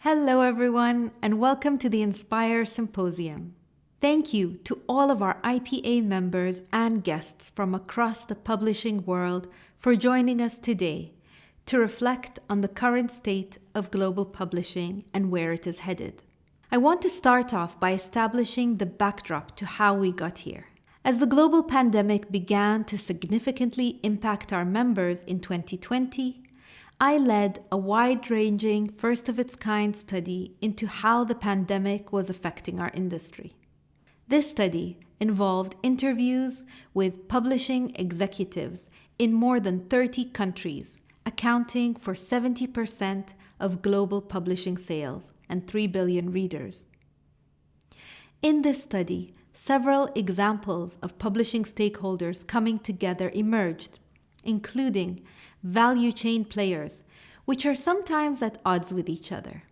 Hello everyone, and welcome to the InSPIRe Symposium. Thank you to all of our IPA members and guests from across the publishing world for joining us today to reflect on the current state of global publishing and where it is headed. I want to start off by establishing the backdrop to how we got here. As the global pandemic began to significantly impact our members in 2020, I led a wide-ranging, first-of-its-kind study into how the pandemic was affecting our industry. This study involved interviews with publishing executives in more than 30 countries, accounting for 70% of global publishing sales and 3 billion readers. In this study, several examples of publishing stakeholders coming together emerged, including value chain players, which are sometimes at odds with each other.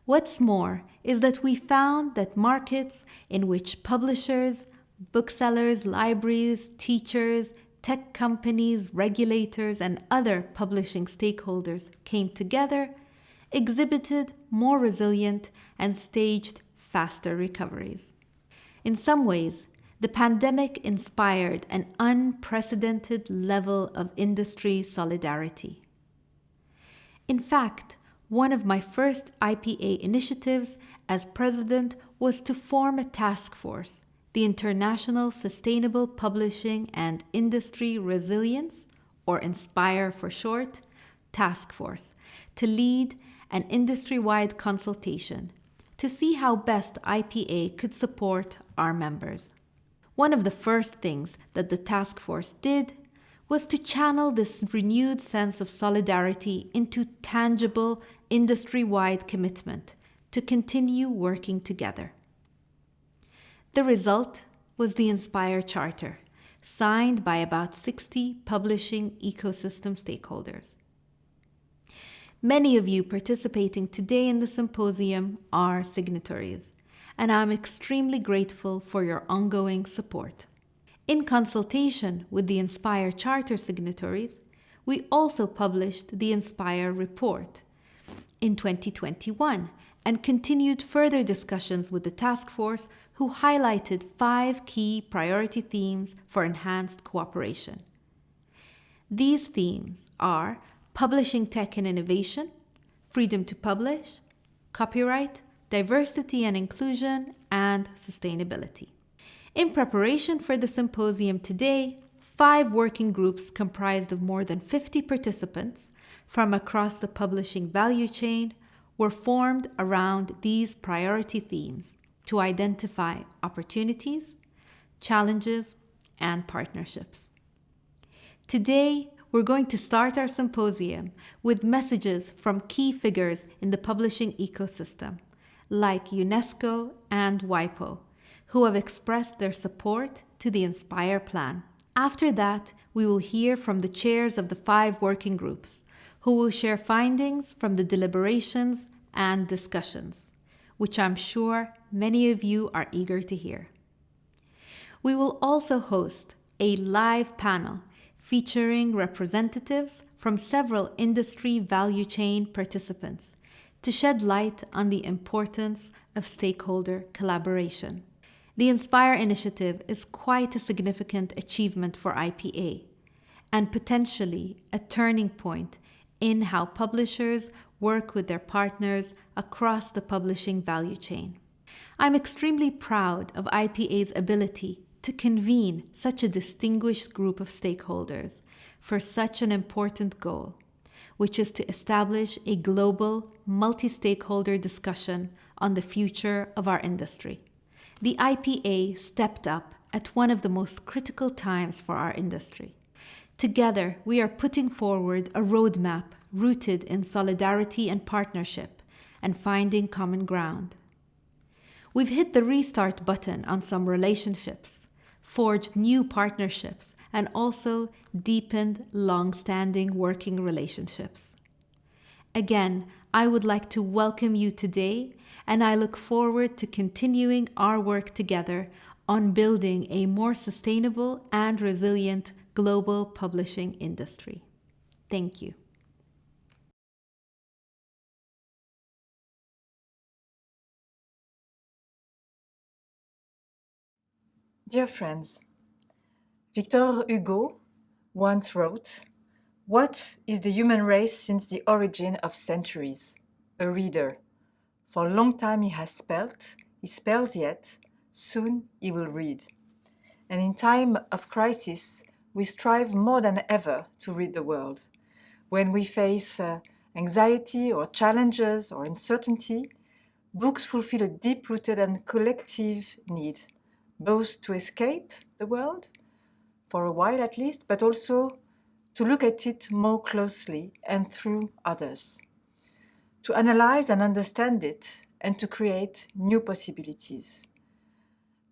What's more is that we found that markets in which publishers, booksellers, libraries, teachers, tech companies, regulators, and other publishing stakeholders came together exhibited more resilient and staged faster recoveries. In some ways, the pandemic inspired an unprecedented level of industry solidarity. In fact, one of my first IPA initiatives as president was to form a task force, the International Sustainable Publishing and Industry Resilience, or InSPIRe for short, task force, to lead an industry-wide consultation to see how best IPA could support our members. One of the first things that the task force did was to channel this renewed sense of solidarity into tangible industry-wide commitment to continue working together. The result was the InSPIRe Charter, signed by about 60 publishing ecosystem stakeholders. Many of you participating today in the symposium are signatories, and I'm extremely grateful for your ongoing support. In consultation with the InSPIRe Charter signatories, we also published the InSPIRe Report in 2021 and continued further discussions with the task force, who highlighted 5 key priority themes for enhanced cooperation. These themes are publishing tech and innovation, freedom to publish, copyright, diversity and inclusion, and sustainability. In preparation for the symposium today, 5 working groups comprised of more than 50 participants from across the publishing value chain were formed around these priority themes to identify opportunities, challenges, and partnerships. Today, we're going to start our symposium with messages from key figures in the publishing ecosystem, like UNESCO and WIPO, who have expressed their support to the InSPIRe plan. After that, we will hear from the chairs of the 5 working groups, who will share findings from the deliberations and discussions, which I'm sure many of you are eager to hear. We will also host a live panel featuring representatives from several industry value chain participants to shed light on the importance of stakeholder collaboration. The InSPIRe initiative is quite a significant achievement for IPA and potentially a turning point in how publishers work with their partners across the publishing value chain. I'm extremely proud of IPA's ability to convene such a distinguished group of stakeholders for such an important goal, which is to establish a global, multi-stakeholder discussion on the future of our industry. The IPA stepped up at one of the most critical times for our industry. Together, we are putting forward a roadmap rooted in solidarity and partnership and finding common ground. We've hit the restart button on some relationships, forged new partnerships, and also deepened long-standing working relationships. Again, I would like to welcome you today, and I look forward to continuing our work together on building a more sustainable and resilient global publishing industry. Thank you. Dear friends, Victor Hugo once wrote, "What is the human race since the origin of centuries? A reader. For a long time he spells yet, soon he will read." And in time of crisis, we strive more than ever to read the world. When we face anxiety or challenges or uncertainty, books fulfill a deep-rooted and collective need, both to escape the world, for a while at least, but also to look at it more closely and through others, to analyze and understand it, and to create new possibilities.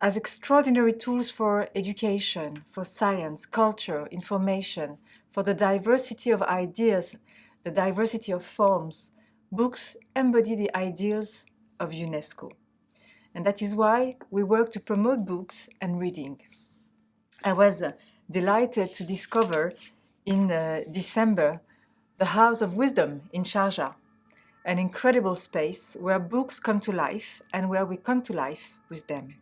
As extraordinary tools for education, for science, culture, information, for the diversity of ideas, the diversity of forms, books embody the ideals of UNESCO. And that is why we work to promote books and reading. I was delighted to discover in December the House of Wisdom in Sharjah, an incredible space where books come to life and where we come to life with them.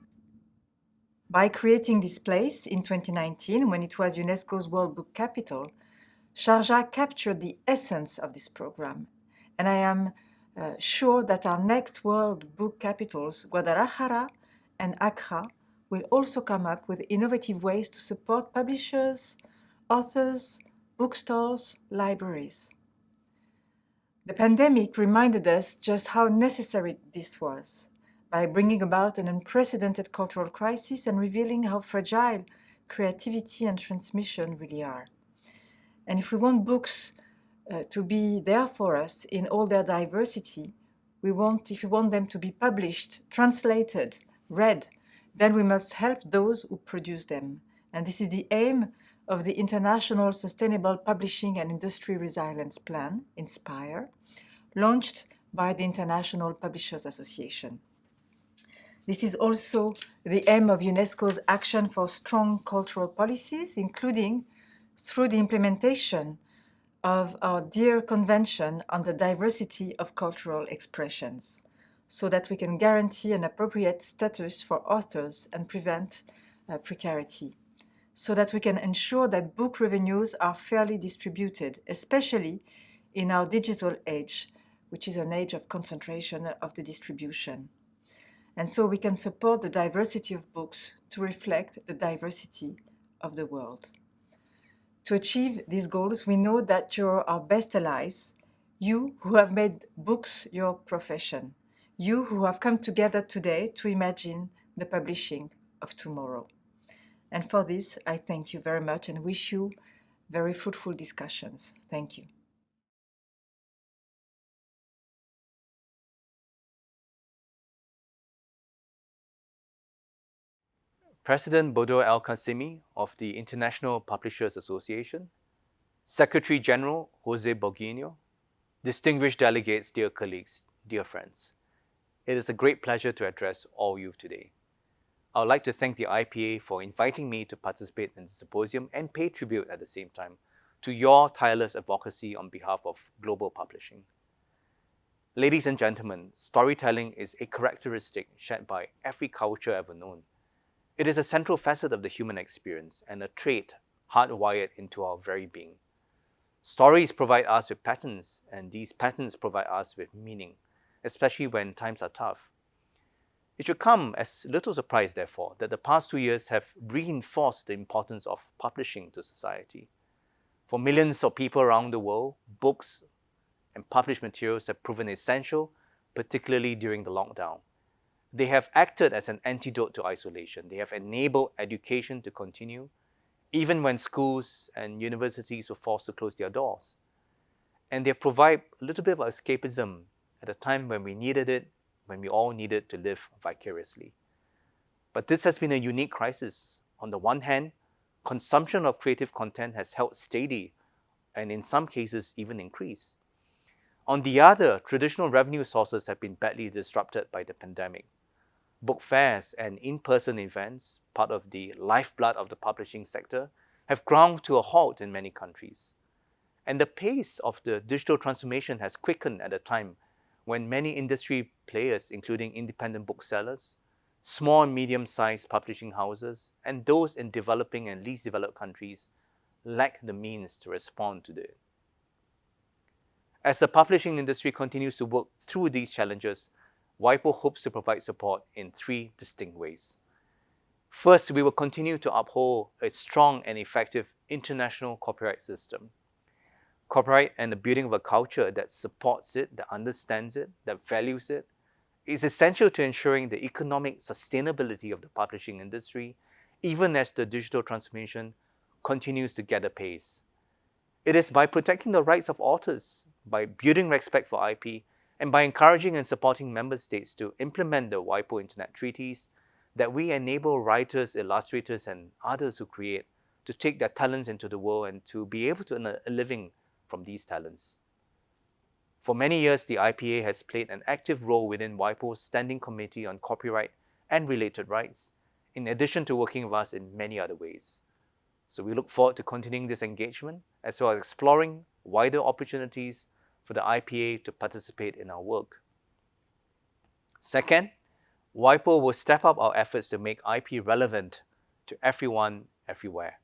By creating this place in 2019, when it was UNESCO's World Book Capital, Sharjah captured the essence of this program. And I am sure that our next World Book Capitals, Guadalajara and Accra, will also come up with innovative ways to support publishers, authors, bookstores, libraries. The pandemic reminded us just how necessary this was, by bringing about an unprecedented cultural crisis and revealing how fragile creativity and transmission really are. And if we want books to be there for us in all their diversity, if we want them to be published, translated, read, then we must help those who produce them. And this is the aim of the International Sustainable Publishing and Industry Resilience Plan, InSPIRe, launched by the International Publishers Association. This is also the aim of UNESCO's Action for Strong Cultural Policies, including through the implementation of our dear Convention on the Diversity of Cultural Expressions, so that we can guarantee an appropriate status for authors and prevent precarity, so that we can ensure that book revenues are fairly distributed, especially in our digital age, which is an age of concentration of the distribution. And so we can support the diversity of books to reflect the diversity of the world. To achieve these goals, we know that you're our best allies, you who have made books your profession, you who have come together today to imagine the publishing of tomorrow. And for this, I thank you very much and wish you very fruitful discussions. Thank you. President Bodo El-Qasimi of the International Publishers Association, Secretary General José Borghino, distinguished delegates, dear colleagues, dear friends. It is a great pleasure to address all you today. I would like to thank the IPA for inviting me to participate in the symposium and pay tribute at the same time to your tireless advocacy on behalf of global publishing. Ladies and gentlemen, storytelling is a characteristic shared by every culture ever known. It is a central facet of the human experience and a trait hardwired into our very being. Stories provide us with patterns, and these patterns provide us with meaning, especially when times are tough. It should come as little surprise, therefore, that the past 2 years have reinforced the importance of publishing to society. For millions of people around the world, books and published materials have proven essential, particularly during the lockdown. They have acted as an antidote to isolation. They have enabled education to continue, even when schools and universities were forced to close their doors. And they provide a little bit of escapism at a time when we needed it, when we all needed to live vicariously. But this has been a unique crisis. On the one hand, consumption of creative content has held steady and in some cases even increased. On the other, traditional revenue sources have been badly disrupted by the pandemic. Book fairs and in-person events, part of the lifeblood of the publishing sector, have ground to a halt in many countries. And the pace of the digital transformation has quickened at a time when many industry players, including independent booksellers, small and medium-sized publishing houses, and those in developing and least developed countries lack the means to respond to it. As the publishing industry continues to work through these challenges, WIPO hopes to provide support in three distinct ways. First, we will continue to uphold a strong and effective international copyright system. Copyright and the building of a culture that supports it, that understands it, that values it, is essential to ensuring the economic sustainability of the publishing industry, even as the digital transformation continues to gather pace. It is by protecting the rights of authors, by building respect for IP, and by encouraging and supporting member states to implement the WIPO Internet Treaties that we enable writers, illustrators, and others who create to take their talents into the world and to be able to earn a living from these talents. For many years, the IPA has played an active role within WIPO's Standing Committee on Copyright and Related Rights, in addition to working with us in many other ways. So we look forward to continuing this engagement, as well as exploring wider opportunities for the IPA to participate in our work. Second, WIPO will step up our efforts to make IP relevant to everyone, everywhere.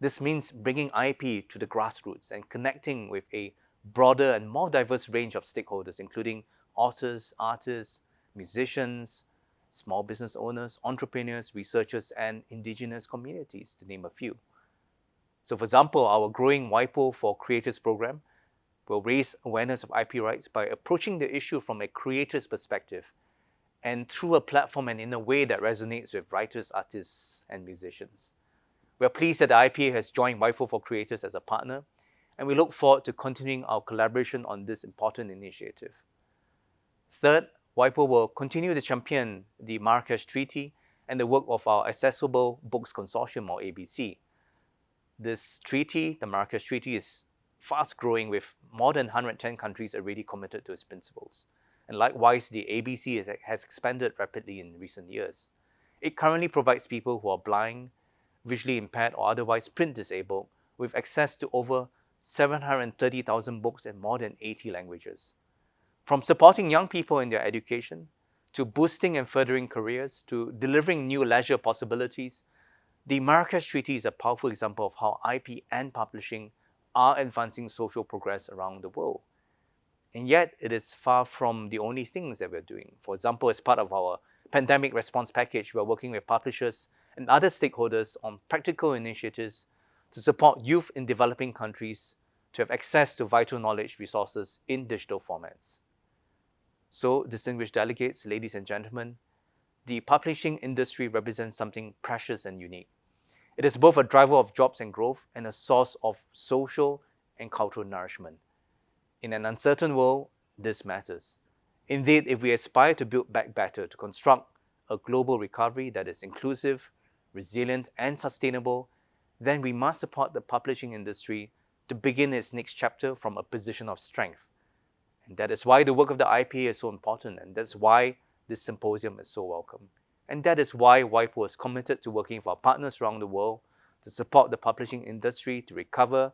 This means bringing IP to the grassroots and connecting with a broader and more diverse range of stakeholders, including authors, artists, musicians, small business owners, entrepreneurs, researchers, and indigenous communities, to name a few. So for example, our growing WIPO for Creators program will raise awareness of IP rights by approaching the issue from a creator's perspective and through a platform and in a way that resonates with writers, artists, and musicians. We are pleased that the IPA has joined WIPO for Creators as a partner, and we look forward to continuing our collaboration on this important initiative. Third, WIPO will continue to champion the Marrakesh Treaty and the work of our Accessible Books Consortium, or ABC. This treaty, the Marrakesh Treaty, is fast growing with more than 110 countries already committed to its principles. And likewise, the ABC has expanded rapidly in recent years. It currently provides people who are blind, visually impaired, or otherwise print disabled with access to over 730,000 books in more than 80 languages. From supporting young people in their education, to boosting and furthering careers, to delivering new leisure possibilities, the Marrakesh Treaty is a powerful example of how IP and publishing are advancing social progress around the world. And yet, it is far from the only things that we're doing. For example, as part of our pandemic response package, we're working with publishers and other stakeholders on practical initiatives to support youth in developing countries to have access to vital knowledge resources in digital formats. So, distinguished delegates, ladies and gentlemen, the publishing industry represents something precious and unique. It is both a driver of jobs and growth and a source of social and cultural nourishment. In an uncertain world, this matters. Indeed, if we aspire to build back better, to construct a global recovery that is inclusive, resilient, and sustainable, then we must support the publishing industry to begin its next chapter from a position of strength. And that is why the work of the IPA is so important, and that's why this symposium is so welcome. And that is why WIPO is committed to working with our partners around the world to support the publishing industry to recover,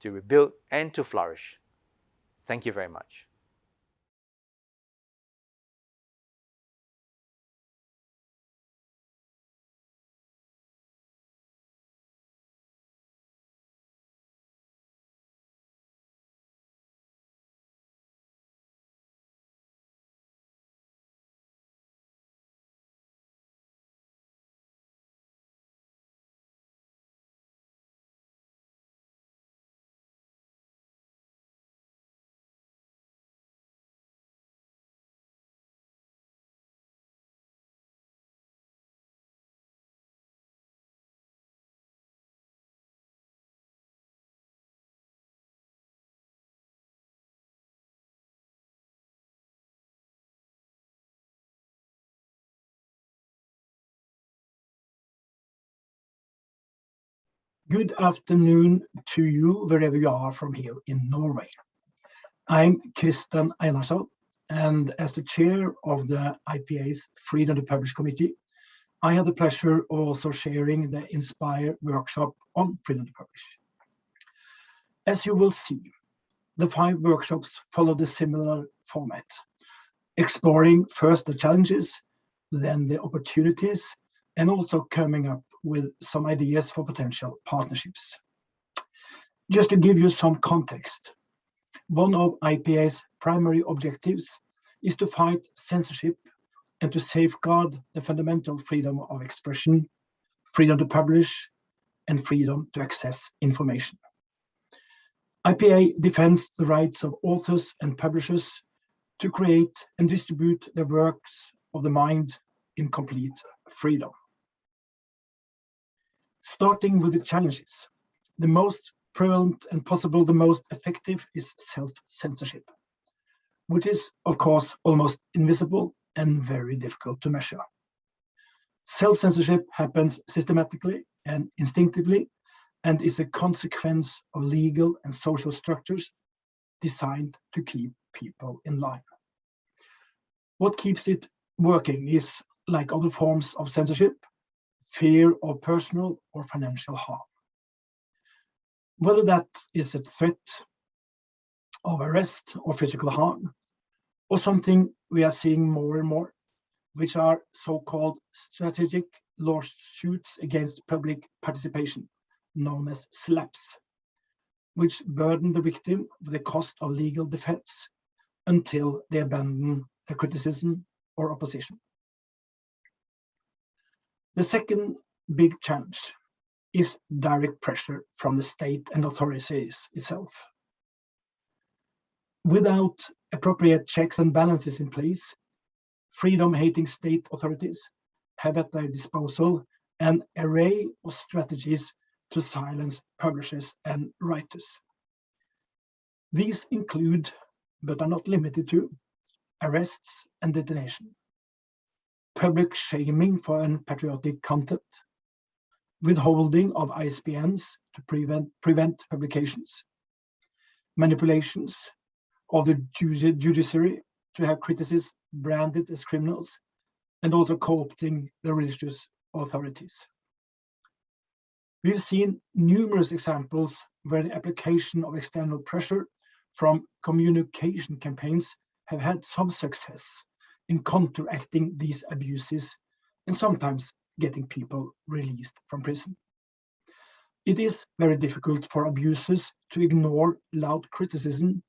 to rebuild, and to flourish. Thank you very much. Good afternoon to you, wherever you are from here in Norway. I'm Christian Einarsson, and as the chair of the IPA's Freedom to Publish Committee, I had the pleasure of also sharing the InSPIRe workshop on Freedom to Publish. As you will see, the 5 workshops followed a similar format, exploring first the challenges, then the opportunities, and also coming up with some ideas for potential partnerships. Just to give you some context, one of IPA's primary objectives is to fight censorship and to safeguard the fundamental freedom of expression, freedom to publish, and freedom to access information. IPA defends the rights of authors and publishers to create and distribute the works of the mind in complete freedom. Starting with the challenges, the most prevalent and possible the most effective is self-censorship, which is, of course, almost invisible and very difficult to measure. Self-censorship happens systematically and instinctively and is a consequence of legal and social structures designed to keep people in line. What keeps it working is, like other forms of censorship, fear of personal or financial harm. Whether that is a threat of arrest or physical harm, or something we are seeing more and more, which are so-called strategic lawsuits against public participation, known as SLAPs, which burden the victim with the cost of legal defense until they abandon the criticism or opposition. The second big challenge is direct pressure from the state and authorities itself. Without appropriate checks and balances in place, freedom-hating state authorities have at their disposal an array of strategies to silence publishers and writers. These include, but are not limited to, arrests and detention, public shaming for unpatriotic content, withholding of ISBNs to prevent publications, manipulations of the judiciary to have critics branded as criminals, and also co-opting the religious authorities. We've seen numerous examples where the application of external pressure from communication campaigns have had some success in counteracting these abuses and sometimes getting people released from prison. It is very difficult for abusers to ignore loud criticism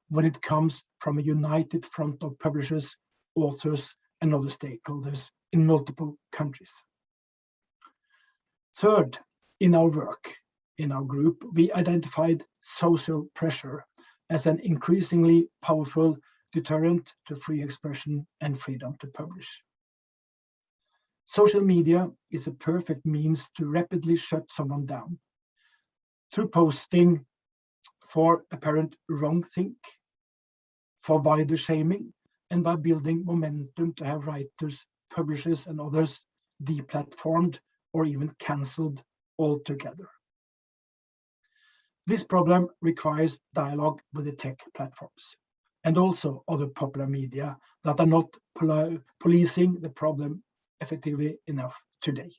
when it comes from a united front of publishers, authors, and other stakeholders in multiple countries. Third, in our work, in our group, we identified social pressure as an increasingly powerful deterrent to free expression and freedom to publish. Social media is a perfect means to rapidly shut someone down through posting for apparent wrongthink, for wider shaming, and by building momentum to have writers, publishers, and others deplatformed or even cancelled altogether. This problem requires dialogue with the tech platforms and also other popular media that are not policing the problem effectively enough today.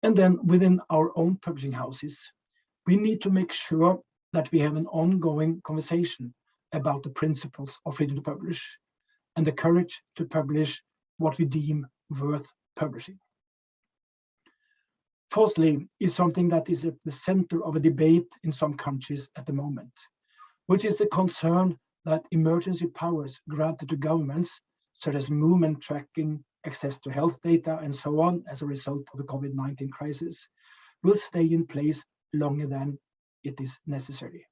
And then within our own publishing houses, we need to make sure that we have an ongoing conversation about the principles of freedom to publish and the courage to publish what we deem worth publishing. Fourthly, is something that is at the center of a debate in some countries at the moment, which is the concern that emergency powers granted to governments, such as movement tracking, access to health data, and so on, as a result of the COVID-19 crisis, will stay in place longer than it is necessary.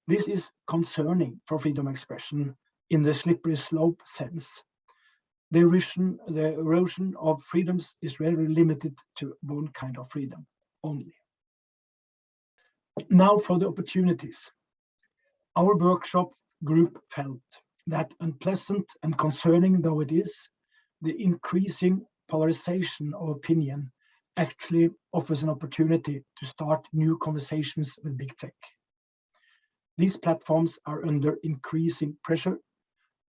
This is concerning for freedom of expression in the slippery slope sense. The erosion of freedoms is rarely limited to one kind of freedom only. Now for the opportunities. Our workshop group felt that, unpleasant and concerning though it is, the increasing polarization of opinion actually offers an opportunity to start new conversations with big tech. These platforms are under increasing pressure,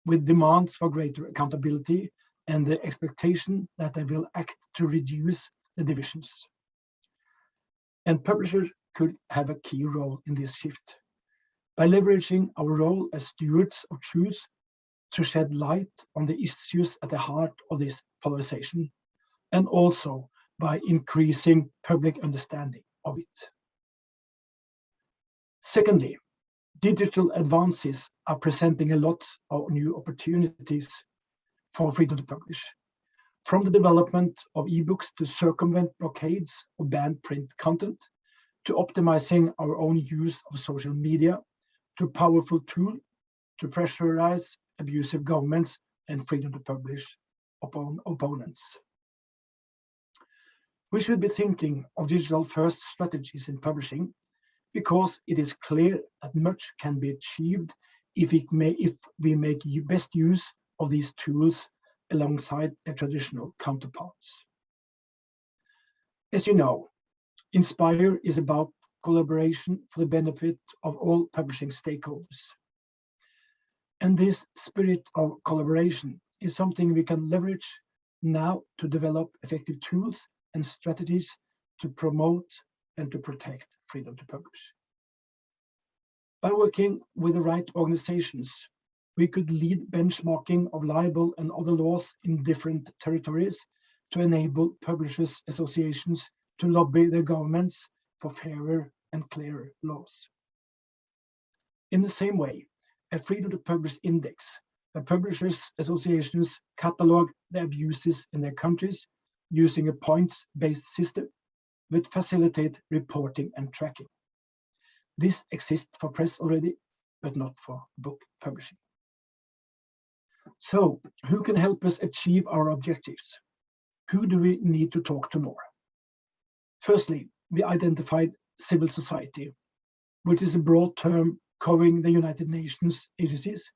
with demands for greater accountability and the expectation that they will act to reduce the divisions. And publishers could have a key role in this shift by leveraging our role as stewards of truth to shed light on the issues at the heart of this polarization, and also by increasing public understanding of it. Secondly, digital advances are presenting a lot of new opportunities for freedom to publish. From the development of ebooks to circumvent blockades of banned print content, to optimizing our own use of social media, to powerful tool to pressurize abusive governments and freedom to publish opponents. We should be thinking of digital first strategies in publishing, because it is clear that much can be achieved if we make best use of these tools alongside their traditional counterparts. As you know, InSPIRe is about collaboration for the benefit of all publishing stakeholders. And this spirit of collaboration is something we can leverage now to develop effective tools and strategies to promote and to protect freedom to publish. By working with the right organizations, we could lead benchmarking of libel and other laws in different territories to enable publishers' associations to lobby their governments for fairer and clearer laws. In the same way, a freedom to publish index, where publishers' associations catalog the abuses in their countries using a points-based system, would facilitate reporting and tracking. This exists for press already, but not for book publishing. So, who can help us achieve our objectives? Who do we need to talk to more? Firstly, we identified civil society, which is a broad term covering the United Nations agencies,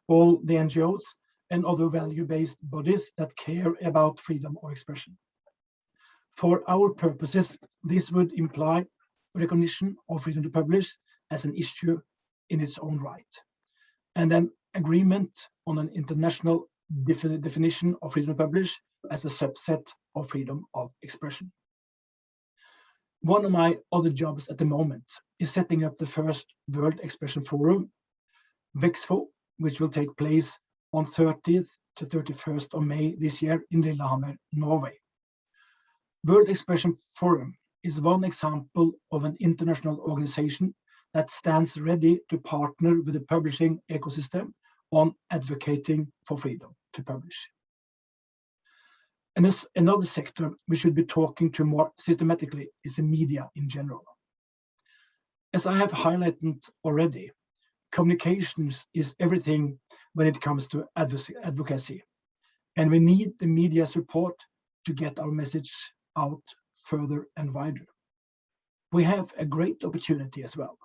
all the NGOs, and other value-based bodies that care about freedom of expression. For our purposes, this would imply recognition of freedom to publish as an issue in its own right, and an agreement on an international definition of freedom to publish as a subset of freedom of expression. One of my other jobs at the moment is setting up the first World Expression Forum, WEXFO, which will take place on 30th to 31st of May this year in Lillehammer, Norway. World Expression Forum is one example of an international organization that stands ready to partner with the publishing ecosystem on advocating for freedom to publish. And as another sector we should be talking to more systematically is the media in general. As I have highlighted already, communications is everything when it comes to advocacy, and we need the media support to get our message out further and wider. We have a great opportunity as well,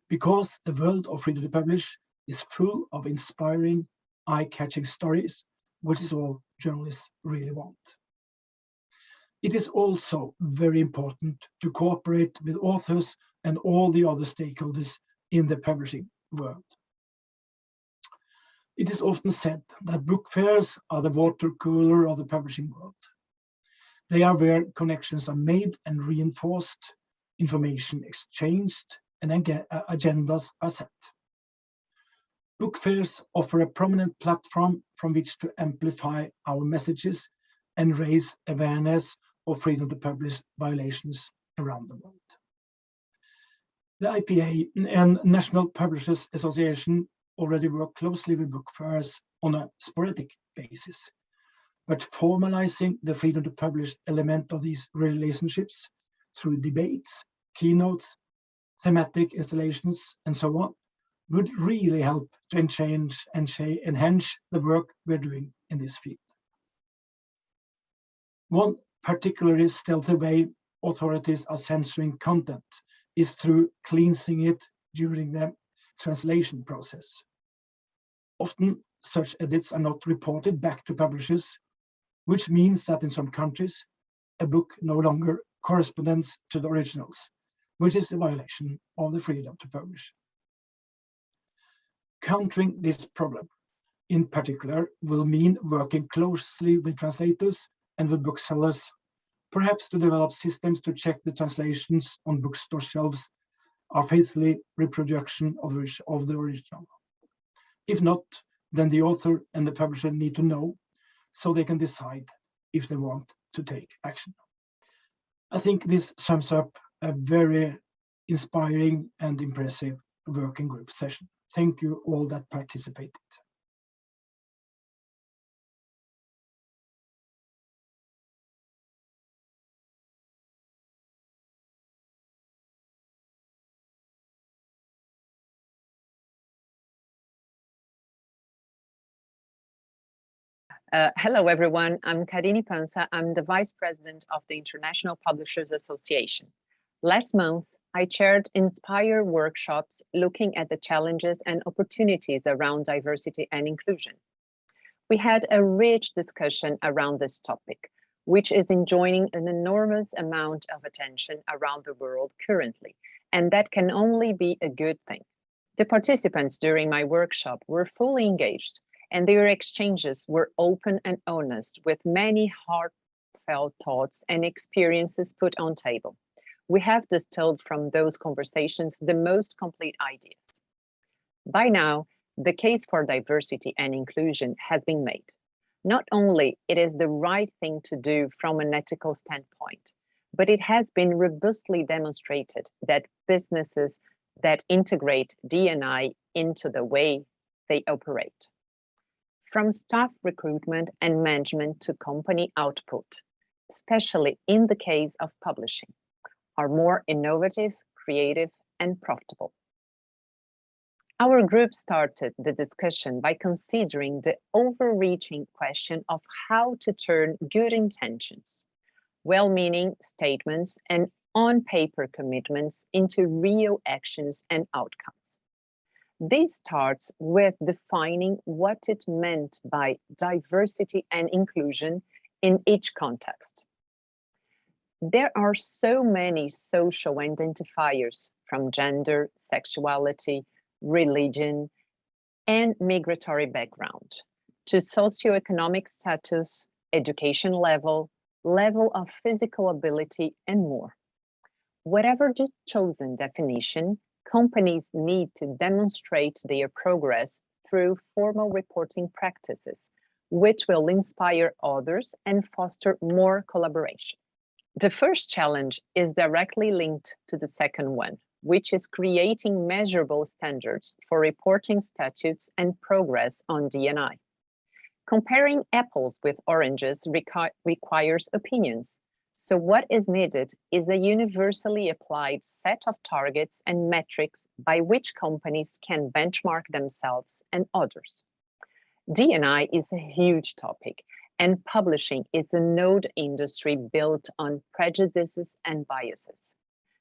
because the world of freedom to publish is full of inspiring, eye-catching stories, which is all journalists really want. It is also very important to cooperate with authors and all the other stakeholders in the publishing world. It is often said that book fairs are the water cooler of the publishing world. They are where connections are made and reinforced, information exchanged, and agendas are set. Book fairs offer a prominent platform from which to amplify our messages and raise awareness of freedom to publish violations around the world. The IPA and National Publishers Association already work closely with book fairs on a sporadic basis, but formalizing the freedom to publish element of these relationships through debates, keynotes, thematic installations, and so on, would really help to enhance the work we're doing in this field. One particularly stealthy way authorities are censoring content is through cleansing it during the translation process. Often, such edits are not reported back to publishers, which means that in some countries, a book no longer corresponds to the originals, which is a violation of the freedom to publish. Countering this problem, in particular, will mean working closely with translators and with booksellers, perhaps to develop systems to check the translations on bookstore shelves are faithfully reproduction of the original. If not, then the author and the publisher need to know so they can decide if they want to take action. I think this sums up a very inspiring and impressive working group session. Thank you all that participated. Hello, everyone. I'm Karini Pansa. I'm the Vice President of the International Publishers Association. Last month, I chaired InSPIRe workshops looking at the challenges and opportunities around diversity and inclusion. We had a rich discussion around this topic, which is enjoying an enormous amount of attention around the world currently, and that can only be a good thing. The participants during my workshop were fully engaged, and their exchanges were open and honest, with many heartfelt thoughts and experiences put on table. We have distilled from those conversations the most complete ideas. By now, the case for diversity and inclusion has been made. Not only it is the right thing to do from an ethical standpoint, but it has been robustly demonstrated that businesses that integrate D&I into the way they operate, from staff recruitment and management to company output, especially in the case of publishing, are more innovative, creative, and profitable. Our group started the discussion by considering the overreaching question of how to turn good intentions, well-meaning statements, and on-paper commitments into real actions and outcomes. This starts with defining what it meant by diversity and inclusion in each context. There are so many social identifiers, from gender, sexuality, religion, and migratory background, to socioeconomic status, education level, level of physical ability, and more. Whatever the chosen definition, companies need to demonstrate their progress through formal reporting practices, which will inspire others and foster more collaboration. The first challenge is directly linked to the second one, which is creating measurable standards for reporting statutes and progress on D&I. Comparing apples with oranges requires opinions. So what is needed is a universally applied set of targets and metrics by which companies can benchmark themselves and others. D&I is a huge topic, and publishing is a node industry built on prejudices and biases.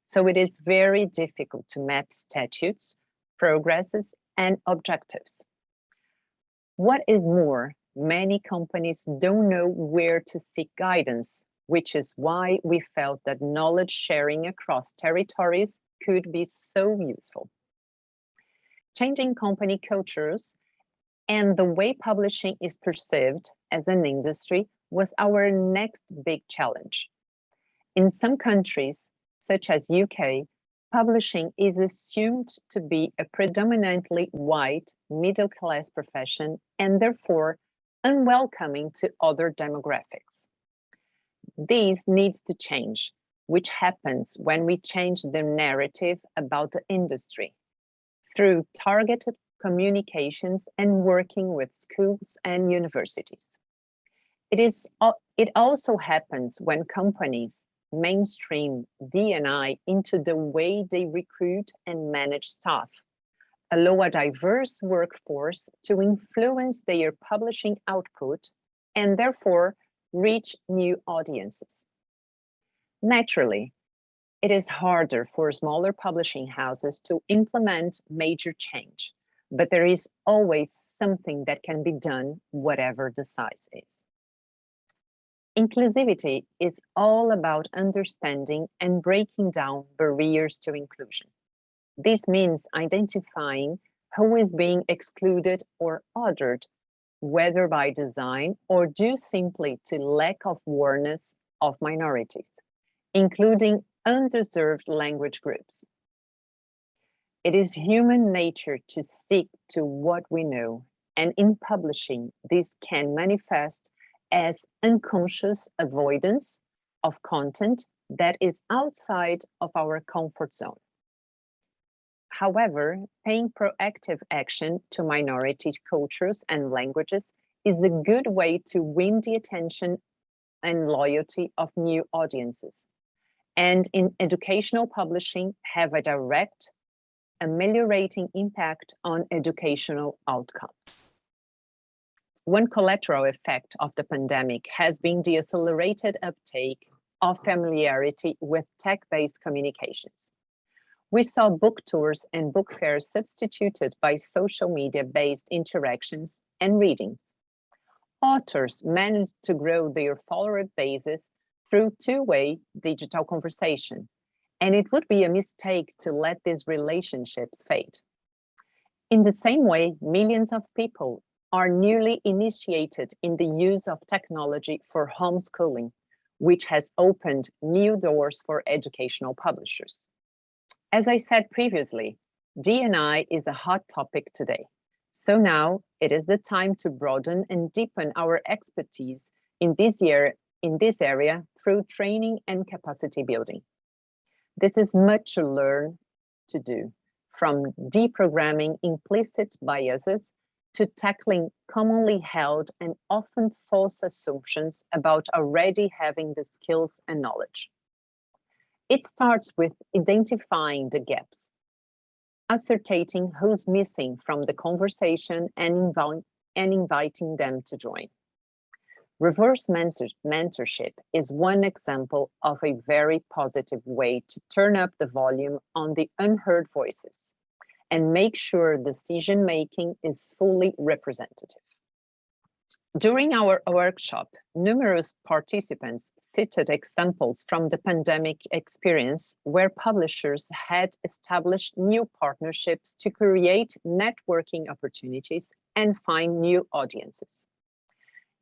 So it is very difficult to map statutes, progresses, and objectives. What is more, many companies don't know where to seek guidance, which is why we felt that knowledge sharing across territories could be so useful. Changing company cultures and the way publishing is perceived as an industry was our next big challenge. In some countries, such as UK, publishing is assumed to be a predominantly white, middle-class profession and therefore unwelcoming to other demographics. This needs to change, which happens when we change the narrative about the industry through targeted communications and working with schools and universities. It also happens when companies mainstream D&I into the way they recruit and manage staff, allow a diverse workforce to influence their publishing output, and therefore reach new audiences. Naturally, it is harder for smaller publishing houses to implement major change, but there is always something that can be done, whatever the size is. Inclusivity is all about understanding and breaking down barriers to inclusion. This means identifying who is being excluded or othered, whether by design or due simply to lack of awareness of minorities, including underserved language groups. It is human nature to seek to what we know, and in publishing, this can manifest as unconscious avoidance of content that is outside of our comfort zone. However, paying proactive action to minority cultures and languages is a good way to win the attention and loyalty of new audiences, and in educational publishing have a direct, ameliorating impact on educational outcomes. One collateral effect of the pandemic has been the accelerated uptake of familiarity with tech-based communications. We saw book tours and book fairs substituted by social media-based interactions and readings. Authors managed to grow their follower bases through two-way digital conversation, and it would be a mistake to let these relationships fade. In the same way, millions of people are newly initiated in the use of technology for homeschooling, which has opened new doors for educational publishers. As I said previously, D&I is a hot topic today. So now it is the time to broaden and deepen our expertise in this area through training and capacity building. This is much to learn to do, from deprogramming implicit biases to tackling commonly held and often false assumptions about already having the skills and knowledge. It starts with identifying the gaps, ascertaining who's missing from the conversation and inviting them to join. Reverse mentorship is one example of a very positive way to turn up the volume on the unheard voices and make sure decision-making is fully representative. During our workshop, numerous participants cited examples from the pandemic experience where publishers had established new partnerships to create networking opportunities and find new audiences.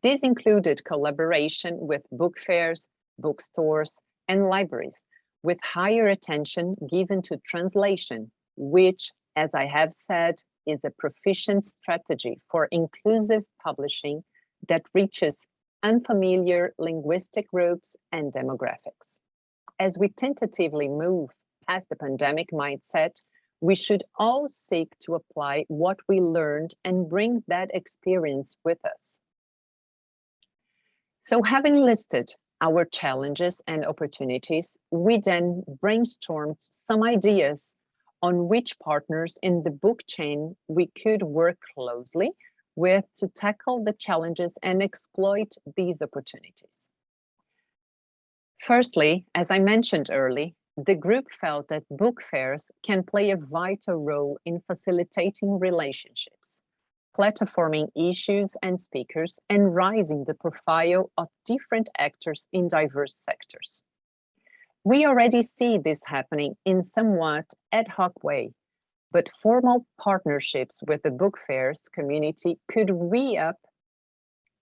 This included collaboration with book fairs, bookstores, and libraries, with higher attention given to translation, which, as I have said, is a proficient strategy for inclusive publishing that reaches unfamiliar linguistic groups and demographics. As we tentatively move past the pandemic mindset, we should all seek to apply what we learned and bring that experience with us. So having listed our challenges and opportunities, we then brainstormed some ideas on which partners in the book chain we could work closely with to tackle the challenges and exploit these opportunities. Firstly, as I mentioned earlier, the group felt that book fairs can play a vital role in facilitating relationships, platforming issues and speakers, and raising the profile of different actors in diverse sectors. We already see this happening in somewhat ad hoc way, but formal partnerships with the book fairs community could re-up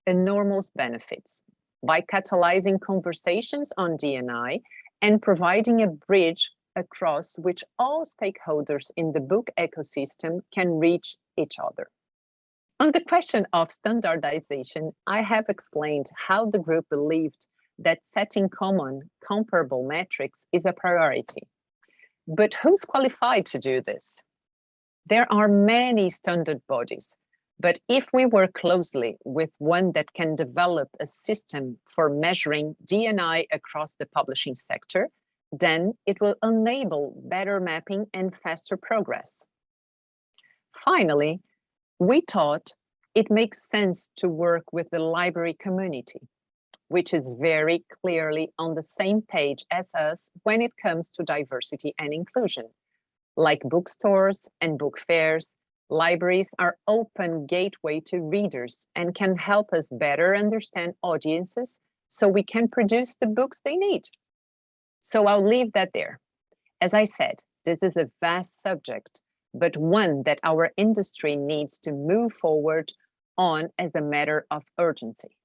enormous benefits by catalyzing conversations on D&I and providing a bridge across which all stakeholders in the book ecosystem can reach each other. On the question of standardization, I have explained how the group believed that setting common, comparable metrics is a priority. But who's qualified to do this? There are many standard bodies, but if we work closely with one that can develop a system for measuring D&I across the publishing sector, then it will enable better mapping and faster progress. Finally, we thought it makes sense to work with the library community, which is very clearly on the same page as us when it comes to diversity and inclusion. Like bookstores and book fairs, libraries are open gateway to readers and can help us better understand audiences so we can produce the books they need. So I'll leave that there. As I said, this is a vast subject, but one that our industry needs to move forward on as a matter of urgency.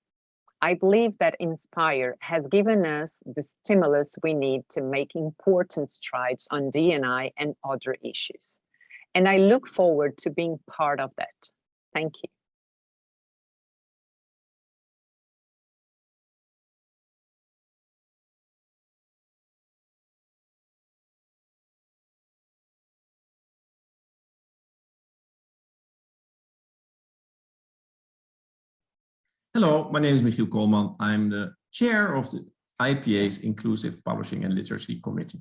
I believe that InSPIRe has given us the stimulus we need to make important strides on D&I and other issues. And I look forward to being part of that. Thank you. Hello, my name is Michiel Coleman. I'm the chair of the IPA's Inclusive Publishing and Literacy Committee.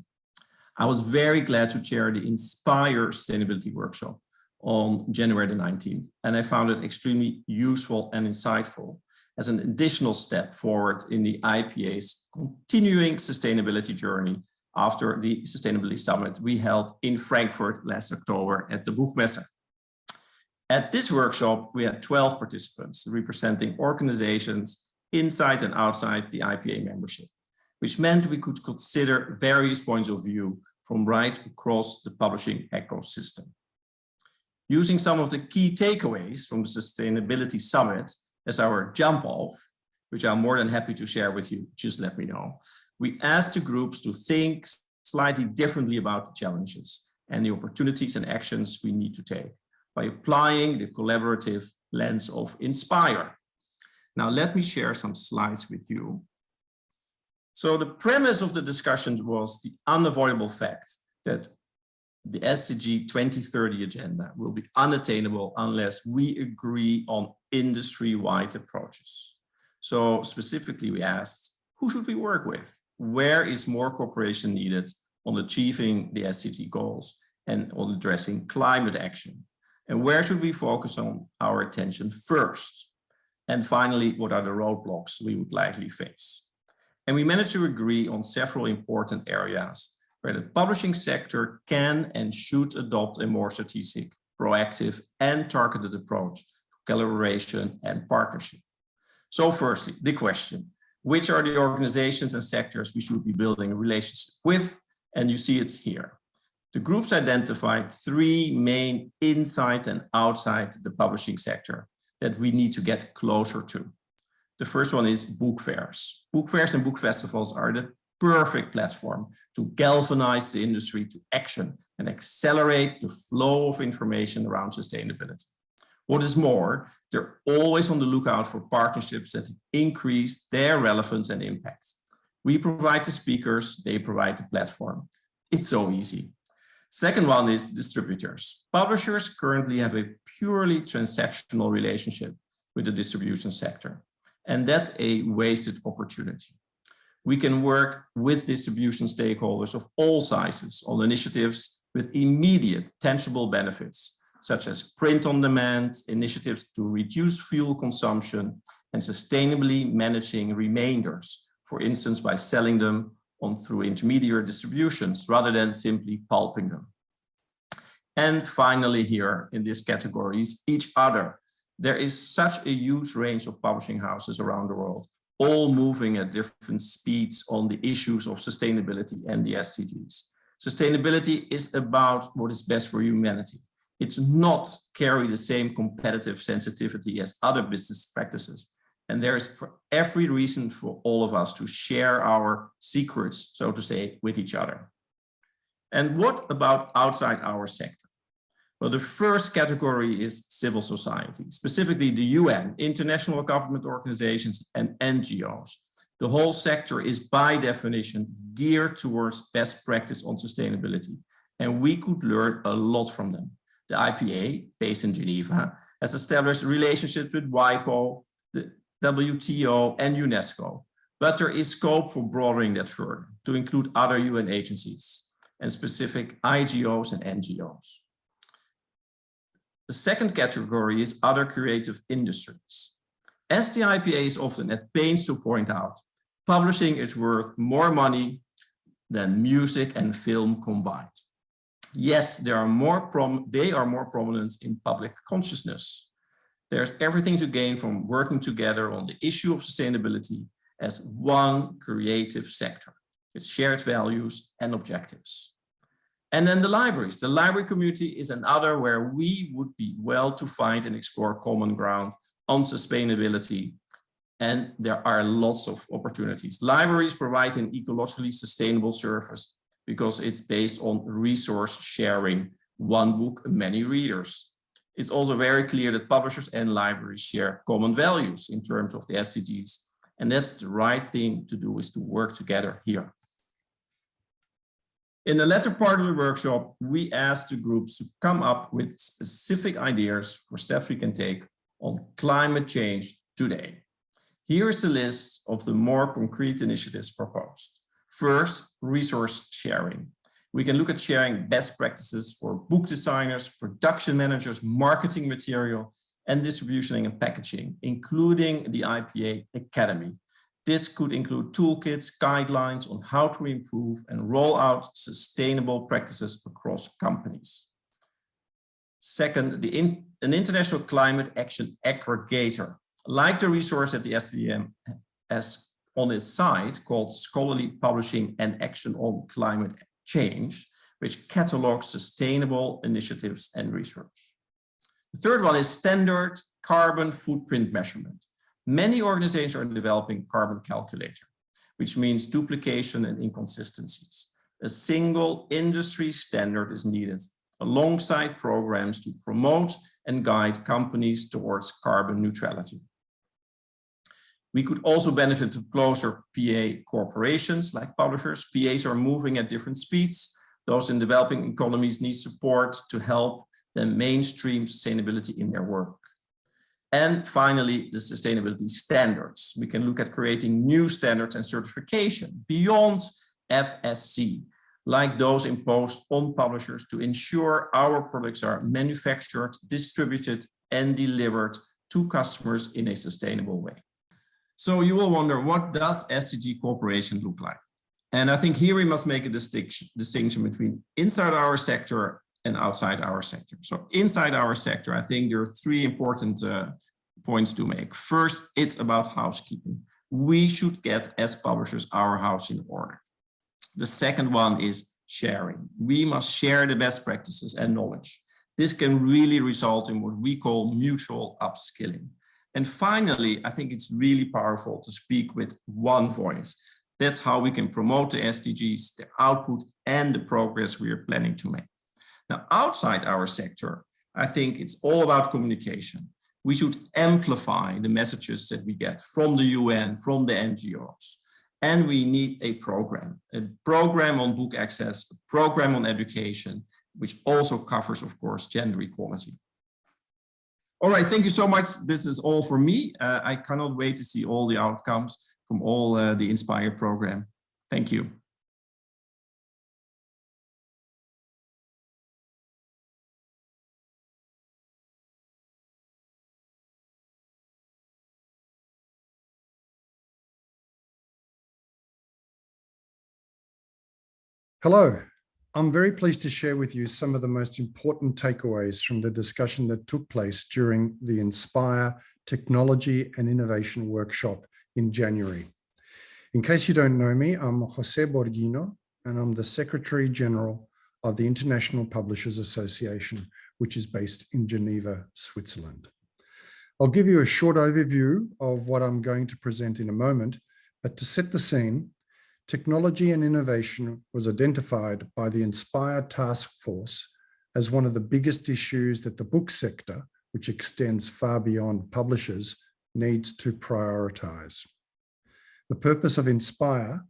I was very glad to chair the InSPIRe Sustainability Workshop on January the 19th, and I found it extremely useful and insightful as an additional step forward in the IPA's continuing sustainability journey after the Sustainability Summit we held in Frankfurt last October at the Buchmesse. At this workshop, we had 12 participants representing organizations inside and outside the IPA membership, which meant we could consider various points of view from right across the publishing ecosystem. Using some of the key takeaways from the Sustainability Summit as our jump off, which I'm more than happy to share with you, just let me know. We asked the groups to think slightly differently about the challenges and the opportunities and actions we need to take by applying the collaborative lens of InSPIRe. Now, let me share some slides with you. So the premise of the discussion was the unavoidable fact that the SDG 2030 agenda will be unattainable unless we agree on industry-wide approaches. So specifically, we asked, who should we work with? Where is more cooperation needed on achieving the SDG goals and on addressing climate action? And where should we focus on our attention first? And finally, what are the roadblocks we would likely face? And we managed to agree on several important areas where the publishing sector can and should adopt a more strategic, proactive, and targeted approach to collaboration and partnership. So firstly, the question, which are the organizations and sectors we should be building a relationship with? And you see it here. The groups identified three main inside and outside the publishing sector that we need to get closer to. The first one is book fairs. Book fairs and book festivals are the perfect platform to galvanize the industry to action and accelerate the flow of information around sustainability. What is more, they're always on the lookout for partnerships that increase their relevance and impact. We provide the speakers, they provide the platform. It's so easy. Second one is distributors. Publishers currently have a purely transactional relationship with the distribution sector, and that's a wasted opportunity. We can work with distribution stakeholders of all sizes on initiatives with immediate tangible benefits, such as print on demand, initiatives to reduce fuel consumption, and sustainably managing remainders, for instance, by selling them on through intermediary distributions rather than simply pulping them. And finally here in this category is each other. There is such a huge range of publishing houses around the world, all moving at different speeds on the issues of sustainability and the SDGs. Sustainability is about what is best for humanity. It's not carry the same competitive sensitivity as other business practices. And there is for every reason for all of us to share our secrets, so to say, with each other. And what about outside our sector? Well, the first category is civil society, specifically the UN, international government organizations, and NGOs. The whole sector is by definition geared towards best practice on sustainability, and we could learn a lot from them. The IPA, based in Geneva, has established relationships with WIPO, the WTO, and UNESCO, but there is scope for broadening that further to include other UN agencies and specific IGOs and NGOs. The second category is other creative industries. As the IPA is often at pains to point out, publishing is worth more money than music and film combined. Yet they are more prominent in public consciousness. There's everything to gain from working together on the issue of sustainability as one creative sector with shared values and objectives. And then the libraries. The library community is another where we would be well to find and explore common ground on sustainability. And there are lots of opportunities. Libraries provide an ecologically sustainable service because it's based on resource sharing one book, many readers. It's also very clear that publishers and libraries share common values in terms of the SDGs. And that's the right thing to do, is to work together here. In the latter part of the workshop, we asked the groups to come up with specific ideas for steps we can take on climate change today. Here is the list of the more concrete initiatives proposed. First, resource sharing. We can look at sharing best practices for book designers, production managers, marketing material, and distribution and packaging, including the IPA Academy. This could include toolkits, guidelines on how to improve and roll out sustainable practices across companies. Second, an international climate action aggregator, like the resource that the SCDM has on its site called Scholarly Publishing and Action on Climate Change, which catalogs sustainable initiatives and research. The third one is standard carbon footprint measurement. Many organizations are developing carbon calculator, which means duplication and inconsistencies. A single industry standard is needed alongside programs to promote and guide companies towards carbon neutrality. We could also benefit from closer PA corporations like publishers. PAs are moving at different speeds. Those in developing economies need support to help them mainstream sustainability in their work. And finally, the sustainability standards. We can look at creating new standards and certification beyond FSC, like those imposed on publishers to ensure our products are manufactured, distributed, and delivered to customers in a sustainable way. So you will wonder, what does SDG cooperation look like? And I think here we must make a distinction between inside our sector and outside our sector. So inside our sector, I think there are three important points to make. First, it's about housekeeping. We should get, as publishers, our house in order. The second one is sharing. We must share the best practices and knowledge. This can really result in what we call mutual upskilling. And finally, I think it's really powerful to speak with one voice. That's how we can promote the SDGs, the output, and the progress we are planning to make. Now, outside our sector, I think it's all about communication. We should amplify the messages that we get from the UN, from the NGOs. And we need a program on book access, a program on education, which also covers, of course, gender equality. All right, thank you so much. This is all for me. I cannot wait to see all the outcomes from all the InSPIRe program. Thank you. Hello, I'm very pleased to share with you some of the most important takeaways from the discussion that took place during the InSPIRe Technology and Innovation Workshop in January. In case you don't know me, I'm José Borghino, and I'm the Secretary General of the International Publishers Association, which is based in Geneva, Switzerland. I'll give you a short overview of what I'm going to present in a moment, but to set the scene, technology and innovation was identified by the InSPIRe Task Force as one of the biggest issues that the book sector, which extends far beyond publishers, needs to prioritize. The purpose of InSPIRe,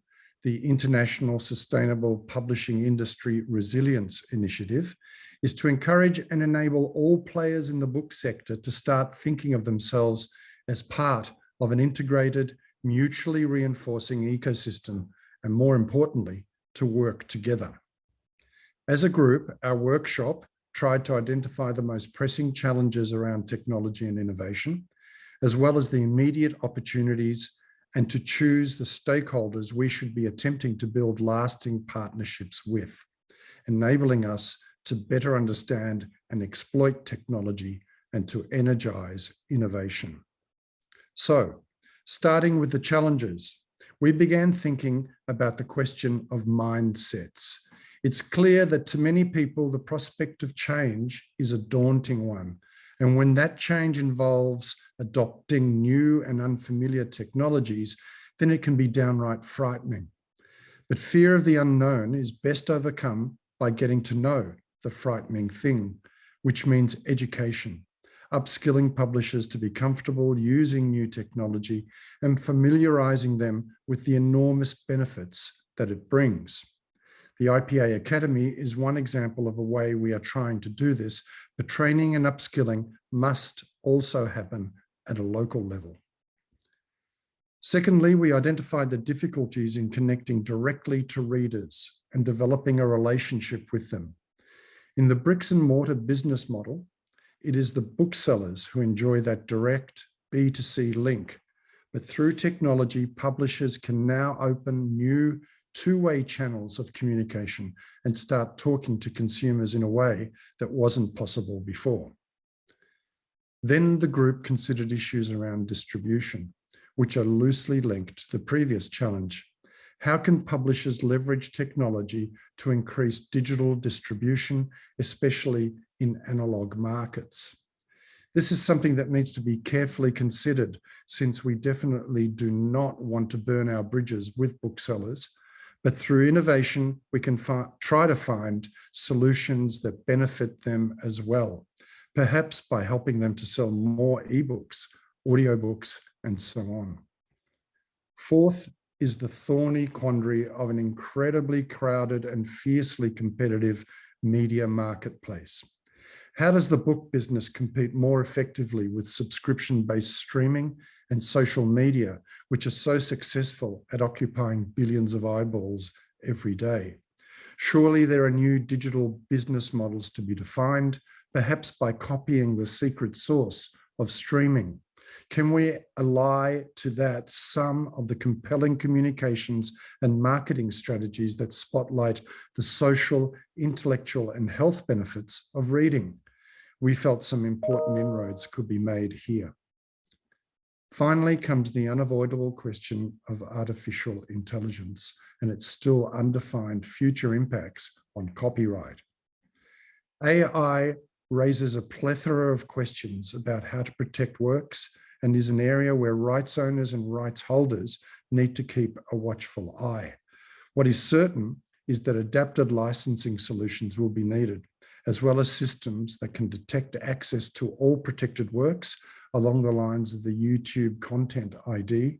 the International Sustainable Publishing Industry Resilience Initiative, is to encourage and enable all players in the book sector to start thinking of themselves as part of an integrated, mutually reinforcing ecosystem, and more importantly, to work together. As a group, our workshop tried to identify the most pressing challenges around technology and innovation, as well as the immediate opportunities, and to choose the stakeholders we should be attempting to build lasting partnerships with, enabling us to better understand and exploit technology and to energize innovation. So, starting with the challenges, we began thinking about the question of mindsets. It's clear that to many people, the prospect of change is a daunting one. And when that change involves adopting new and unfamiliar technologies, then it can be downright frightening. But fear of the unknown is best overcome by getting to know the frightening thing, which means education, upskilling publishers to be comfortable using new technology and familiarizing them with the enormous benefits that it brings. The IPA Academy is one example of a way we are trying to do this, but training and upskilling must also happen at a local level. Secondly, we identified the difficulties in connecting directly to readers and developing a relationship with them. In the bricks and mortar business model, it is the booksellers who enjoy that direct B2C link. But through technology, publishers can now open new two-way channels of communication and start talking to consumers in a way that wasn't possible before. Then the group considered issues around distribution, which are loosely linked to the previous challenge. How can publishers leverage technology to increase digital distribution, especially in analog markets? This is something that needs to be carefully considered, since we definitely do not want to burn our bridges with booksellers, but through innovation, we can try to find solutions that benefit them as well, perhaps by helping them to sell more ebooks, audiobooks, and so on. Fourth is the thorny quandary of an incredibly crowded and fiercely competitive media marketplace. How does the book business compete more effectively with subscription-based streaming and social media, which are so successful at occupying billions of eyeballs every day? Surely there are new digital business models to be defined, perhaps by copying the secret sauce of streaming. Can we ally to that some of the compelling communications and marketing strategies that spotlight the social, intellectual, and health benefits of reading? We felt some important inroads could be made here. Finally comes the unavoidable question of artificial intelligence and its still undefined future impacts on copyright. AI raises a plethora of questions about how to protect works and is an area where rights owners and rights holders need to keep a watchful eye. What is certain is that adapted licensing solutions will be needed, as well as systems that can detect access to all protected works along the lines of the YouTube Content ID,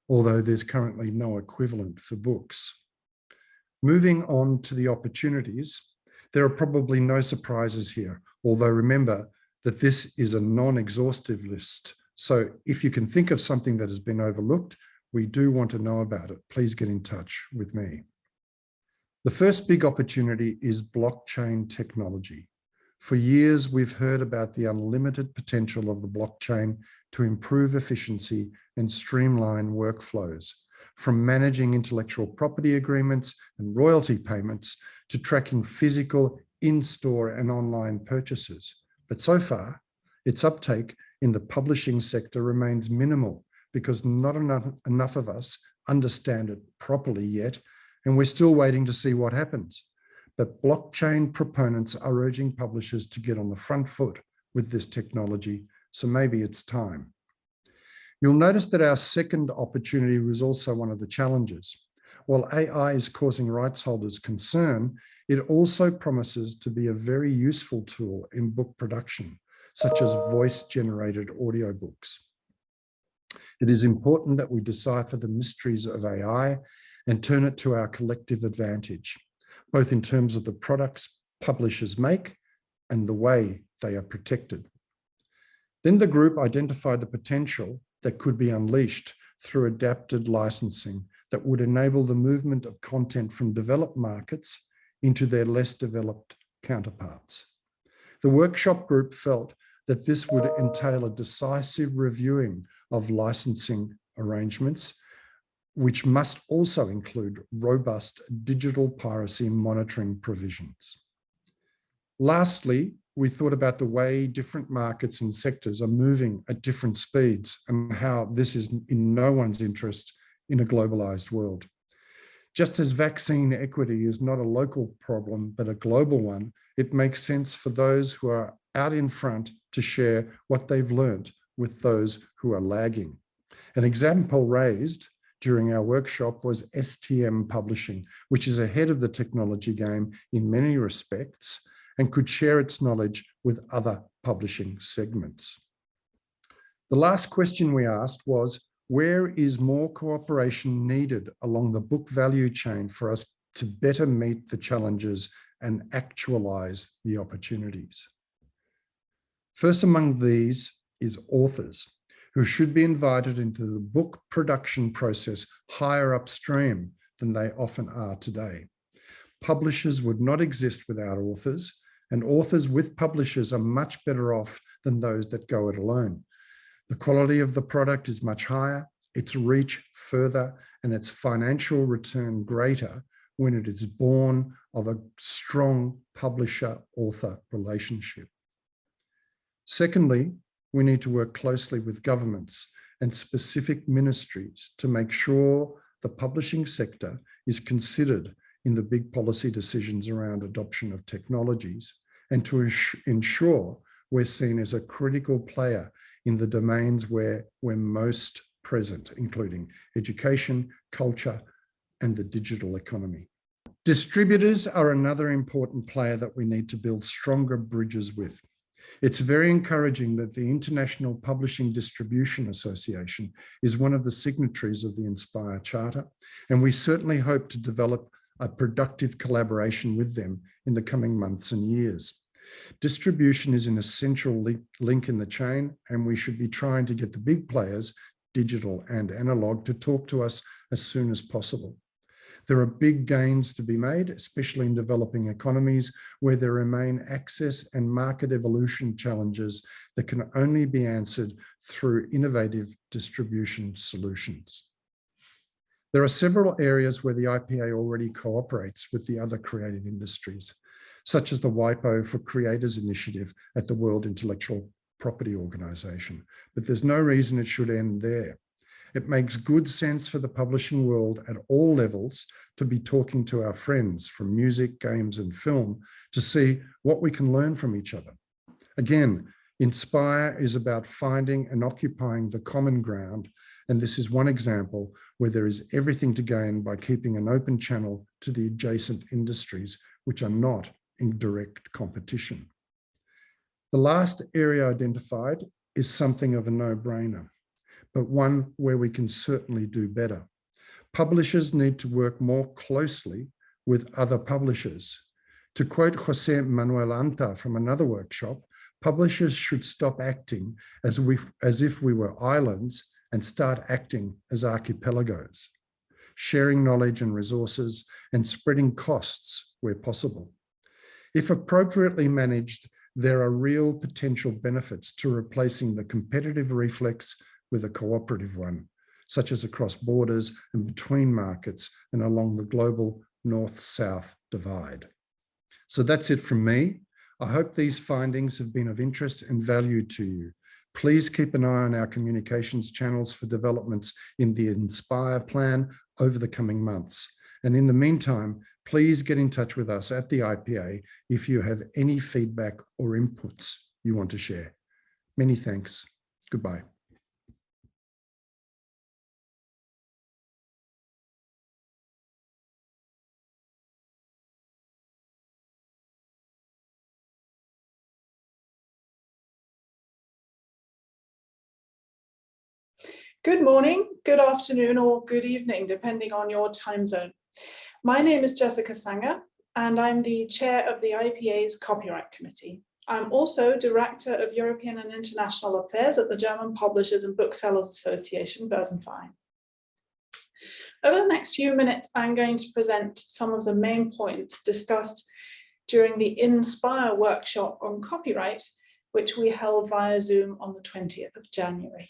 although there's currently no equivalent for books. Moving on to the opportunities, there are probably no surprises here, although remember that this is a non-exhaustive list. So if you can think of something that has been overlooked, we do want to know about it. Please get in touch with me. The first big opportunity is blockchain technology. For years, we've heard about the unlimited potential of the blockchain to improve efficiency and streamline workflows, from managing intellectual property agreements and royalty payments to tracking physical, in-store and online purchases. But so far, its uptake in the publishing sector remains minimal because not enough of us understand it properly yet, and we're still waiting to see what happens. But blockchain proponents are urging publishers to get on the front foot with this technology, so maybe it's time. You'll notice that our second opportunity was also one of the challenges. While AI is causing rights holders concern, it also promises to be a very useful tool in book production, such as voice-generated audiobooks. It is important that we decipher the mysteries of AI and turn it to our collective advantage, both in terms of the products publishers make and the way they are protected. Then the group identified the potential that could be unleashed through adapted licensing that would enable the movement of content from developed markets into their less developed counterparts. The workshop group felt that this would entail a decisive reviewing of licensing arrangements, which must also include robust digital piracy monitoring provisions. Lastly, we thought about the way different markets and sectors are moving at different speeds and how this is in no one's interest in a globalized world. Just as vaccine equity is not a local problem, but a global one, it makes sense for those who are out in front to share what they've learned with those who are lagging. An example raised during our workshop was STM Publishing, which is ahead of the technology game in many respects and could share its knowledge with other publishing segments. The last question we asked was, where is more cooperation needed along the book value chain for us to better meet the challenges and actualize the opportunities? First among these is authors, who should be invited into the book production process higher upstream than they often are today. Publishers would not exist without authors, and authors with publishers are much better off than those that go it alone. The quality of the product is much higher, its reach further, and its financial return greater when it is born of a strong publisher-author relationship. Secondly, we need to work closely with governments and specific ministries to make sure the publishing sector is considered in the big policy decisions around adoption of technologies, and to ensure we're seen as a critical player in the domains where we're most present, including education, culture, and the digital economy. Distributors are another important player that we need to build stronger bridges with. It's very encouraging that the International Publishing Distribution Association is one of the signatories of the InSPIRe Charter, and we certainly hope to develop a productive collaboration with them in the coming months and years. Distribution is an essential link in the chain, and we should be trying to get the big players, digital and analog, to talk to us as soon as possible. There are big gains to be made, especially in developing economies where there remain access and market evolution challenges that can only be answered through innovative distribution solutions. There are several areas where the IPA already cooperates with the other creative industries, such as the WIPO for Creators Initiative at the World Intellectual Property Organization, but there's no reason it should end there. It makes good sense for the publishing world at all levels to be talking to our friends from music, games, and film to see what we can learn from each other. Again, InSPIRe is about finding and occupying the common ground, and this is one example where there is everything to gain by keeping an open channel to the adjacent industries which are not in direct competition. The last area identified is something of a no-brainer, but one where we can certainly do better. Publishers need to work more closely with other publishers. To quote José Manuel Anta from another workshop, publishers should stop acting as if we were islands and start acting as archipelagos, sharing knowledge and resources and spreading costs where possible. If appropriately managed, there are real potential benefits to replacing the competitive reflex with a cooperative one, such as across borders and between markets and along the global north-south divide. So that's it from me. I hope these findings have been of interest and value to you. Please keep an eye on our communications channels for developments in the InSPIRe plan over the coming months. And in the meantime, please get in touch with us at the IPA if you have any feedback or inputs you want to share. Many thanks. Goodbye. Good morning, good afternoon, or good evening, depending on your time zone. My name is Jessica Sanger, and I'm the chair of the IPA's Copyright Committee. I'm also Director of European and International Affairs at the German Publishers and Booksellers Association, Börsenverein. Over the next few minutes, I'm going to present some of the main points discussed during the InSPIRe workshop on copyright, which we held via Zoom on the 20th of January.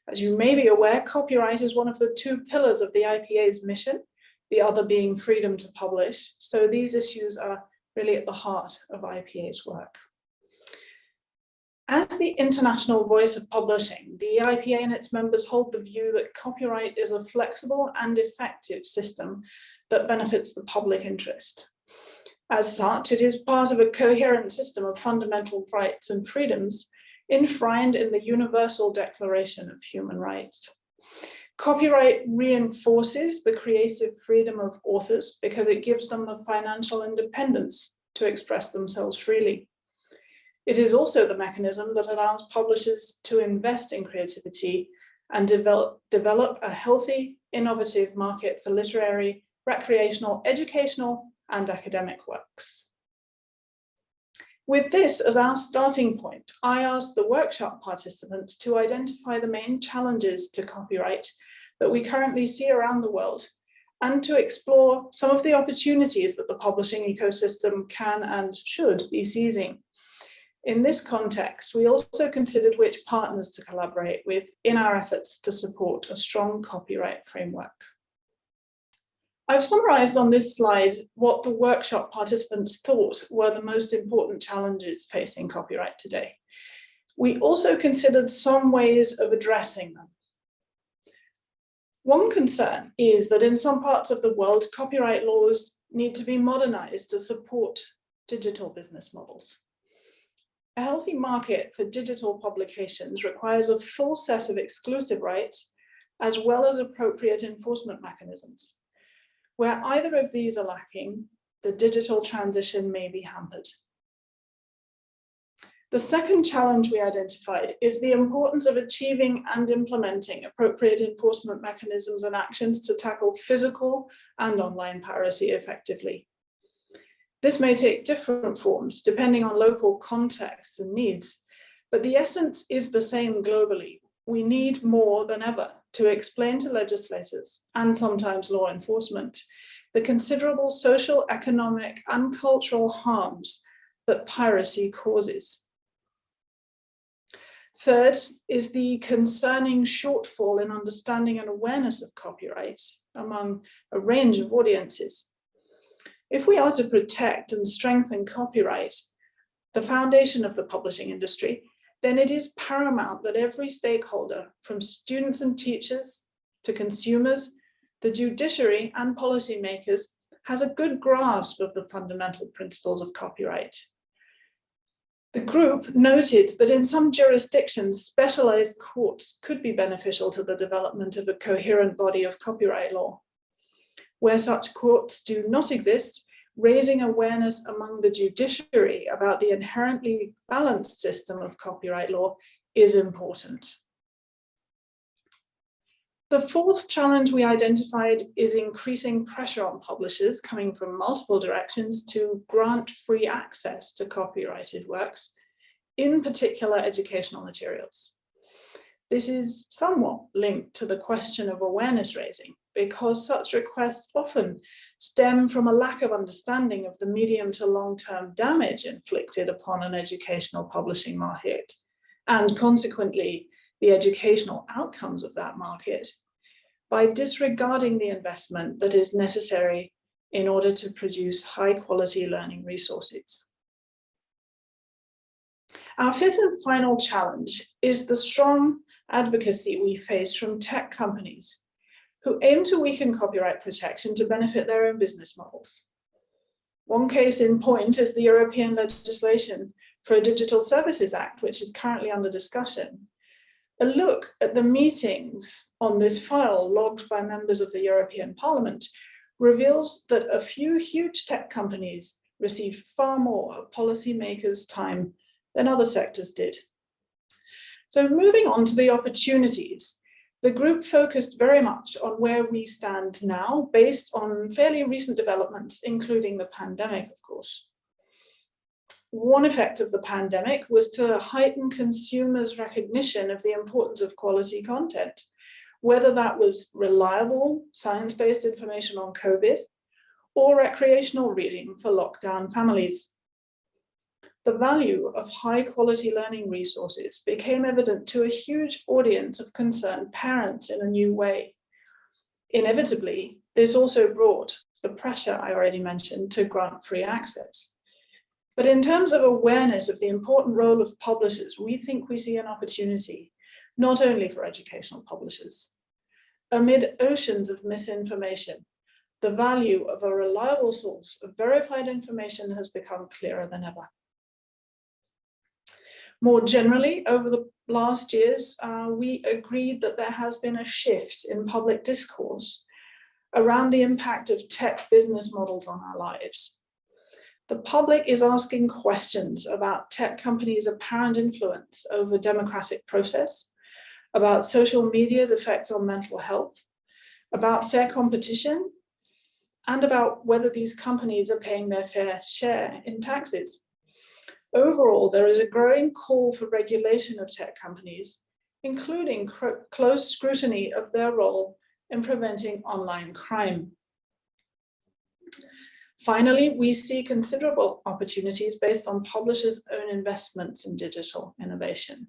As you may be aware, copyright is one of the two pillars of the IPA's mission, the other being freedom to publish. So these issues are really at the heart of IPA's work. As the international voice of publishing, the IPA and its members hold the view that copyright is a flexible and effective system that benefits the public interest. As such, it is part of a coherent system of fundamental rights and freedoms enshrined in the Universal Declaration of Human Rights. Copyright reinforces the creative freedom of authors because it gives them the financial independence to to express themselves freely. It is also the mechanism that allows publishers to invest in creativity and develop a healthy, innovative market for literary, recreational, educational, and academic works. With this as our starting point, I asked the workshop participants to identify the main challenges to copyright that we currently see around the world, and to explore some of the opportunities that the publishing ecosystem can and should be seizing. In this context, we also considered which partners to collaborate with in our efforts to support a strong copyright framework. I've summarized on this slide what the workshop participants thought were the most important challenges facing copyright today. We also considered some ways of addressing them. One concern is that in some parts of the world, copyright laws need to be modernized to support digital business models. A healthy market for digital publications requires a full set of exclusive rights, as well as appropriate enforcement mechanisms. Where either of these are lacking, the digital transition may be hampered. The second challenge we identified is the importance of achieving and implementing appropriate enforcement mechanisms and actions to tackle physical and online piracy effectively. This may take different forms depending on local contexts and needs, but the essence is the same globally. We need more than ever to explain to legislators and sometimes law enforcement the considerable social, economic, and cultural harms that piracy causes. Third is the concerning shortfall in understanding and awareness of copyright among a range of audiences. If we are to protect and strengthen copyright, the foundation of the publishing industry, then it is paramount that every stakeholder, from students and teachers to consumers, the judiciary and policymakers, has a good grasp of the fundamental principles of copyright. The group noted that in some jurisdictions, specialized courts could be beneficial to the development of a coherent body of copyright law. Where such courts do not exist, raising awareness among the judiciary about the inherently balanced system of copyright law is important. The fourth challenge we identified is increasing pressure on publishers coming from multiple directions to grant free access to copyrighted works, in particular educational materials. This is somewhat linked to the question of awareness raising, because such requests often stem from a lack of understanding of the medium to long-term damage inflicted upon an educational publishing market, and consequently, the educational outcomes of that market, by disregarding the investment that is necessary in order to produce high-quality learning resources. Our fifth and final challenge is the strong advocacy we face from tech companies who aim to weaken copyright protection to benefit their own business models. One case in point is the European legislation for a Digital Services Act, which is currently under discussion. A look at the meetings on this file logged by members of the European Parliament reveals that a few huge tech companies receive far more of policymakers' time than other sectors did. So moving on to the opportunities, the group focused very much on where we stand now, based on fairly recent developments, including the pandemic, of course. One effect of the pandemic was to heighten consumers' recognition of the importance of quality content, whether that was reliable, science-based information on COVID, or recreational reading for lockdown families. The value of high-quality learning resources became evident to a huge audience of concerned parents in a new way. Inevitably, this also brought the pressure I already mentioned to grant free access. But in terms of awareness of the important role of publishers, we think we see an opportunity, not only for educational publishers. Amid oceans of misinformation, the value of a reliable source of verified information has become clearer than ever. More generally, over the last years, we agreed that there has been a shift in public discourse around the impact of tech business models on our lives. The public is asking questions about tech companies' apparent influence over democratic process, about social media's effect on mental health, about fair competition, and about whether these companies are paying their fair share in taxes. Overall, there is a growing call for regulation of tech companies, including close scrutiny of their role in preventing online crime. Finally, we see considerable opportunities based on publishers' own investments in digital innovation.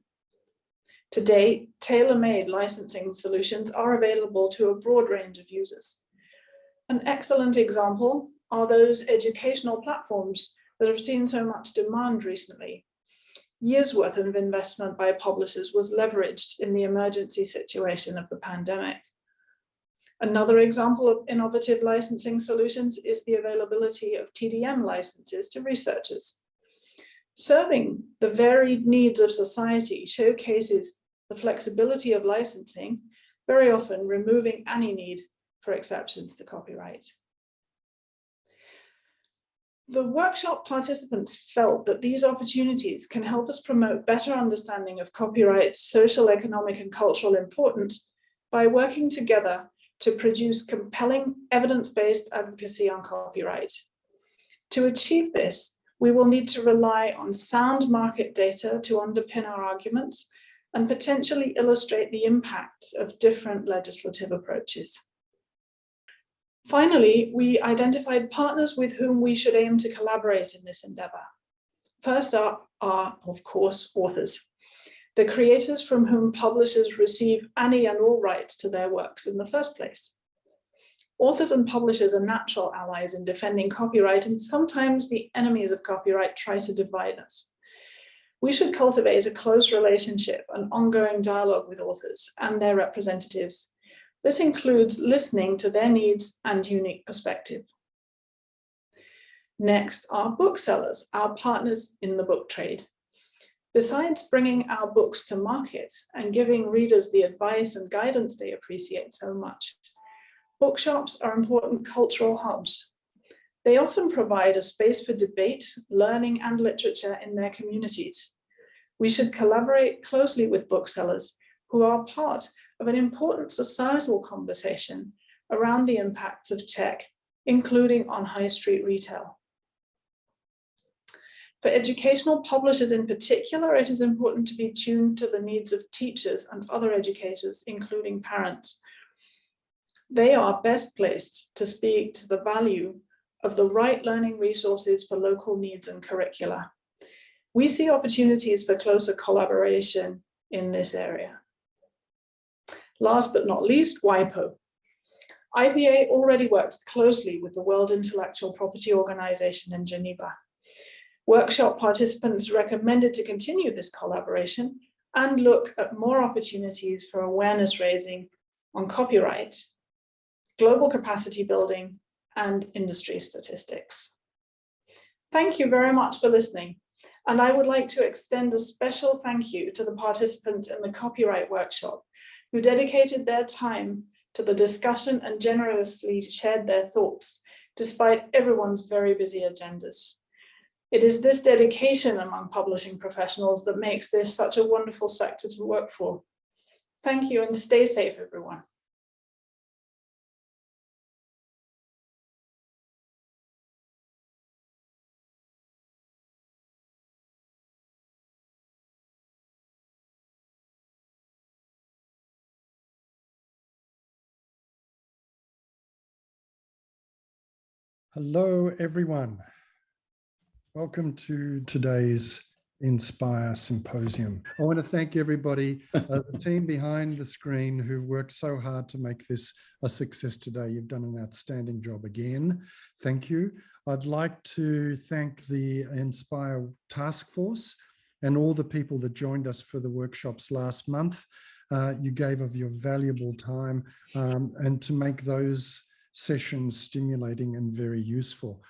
Today, tailor-made licensing solutions are available to a broad range of users. An excellent example are those educational platforms that have seen so much demand recently. Years' worth of investment by publishers was leveraged in the emergency situation of the pandemic. Another example of innovative licensing solutions is the availability of TDM licenses to researchers. Serving the varied needs of society showcases the flexibility of licensing, very often removing any need for exceptions to copyright. The workshop participants felt that these opportunities can help us promote better understanding of copyright's social, economic, and cultural importance by working together to produce compelling evidence-based advocacy on copyright. To achieve this, we will need to rely on sound market data to underpin our arguments and potentially illustrate the impacts of different legislative approaches. Finally, we identified partners with whom we should aim to collaborate in this endeavor. First up are, of course, authors, the creators from whom publishers receive any and all rights to their works in the first place. Authors and publishers are natural allies in defending copyright, and sometimes the enemies of copyright try to divide us. We should cultivate a close relationship and ongoing dialogue with authors and their representatives. This includes listening to their needs and unique perspective. Next are booksellers, our partners in the book trade. Besides bringing our books to market and giving readers the advice and guidance they appreciate so much, bookshops are important cultural hubs. They often provide a space for debate, learning, and literature in their communities. We should collaborate closely with booksellers who are part of an important societal conversation around the impacts of tech, including on high street retail. For educational publishers in particular, it is important to be tuned to the needs of teachers and other educators, including parents. They are best placed to speak to the value of the right learning resources for local needs and curricula. We see opportunities for closer collaboration in this area. Last but not least, WIPO. IPA already works closely with the World Intellectual Property Organization in Geneva. Workshop participants recommended to continue this collaboration and look at more opportunities for awareness raising on copyright, global capacity building, and industry statistics. Thank you very much for listening. And I would like to extend a special thank you to the participants in the copyright workshop who dedicated their time to the discussion and generously shared their thoughts, despite everyone's very busy agendas. It is this dedication among publishing professionals that makes this such a wonderful sector to work for. Thank you and stay safe, everyone. Hello, everyone. Welcome to today's InSPIRe Symposium. I want to thank everybody, the team behind the screen who worked so hard to make this a success today. You've done an outstanding job again. Thank you. I'd like to thank the InSPIRe task force and all the people that joined us for the workshops last month. You gave of your valuable time and to make those sessions stimulating and very useful.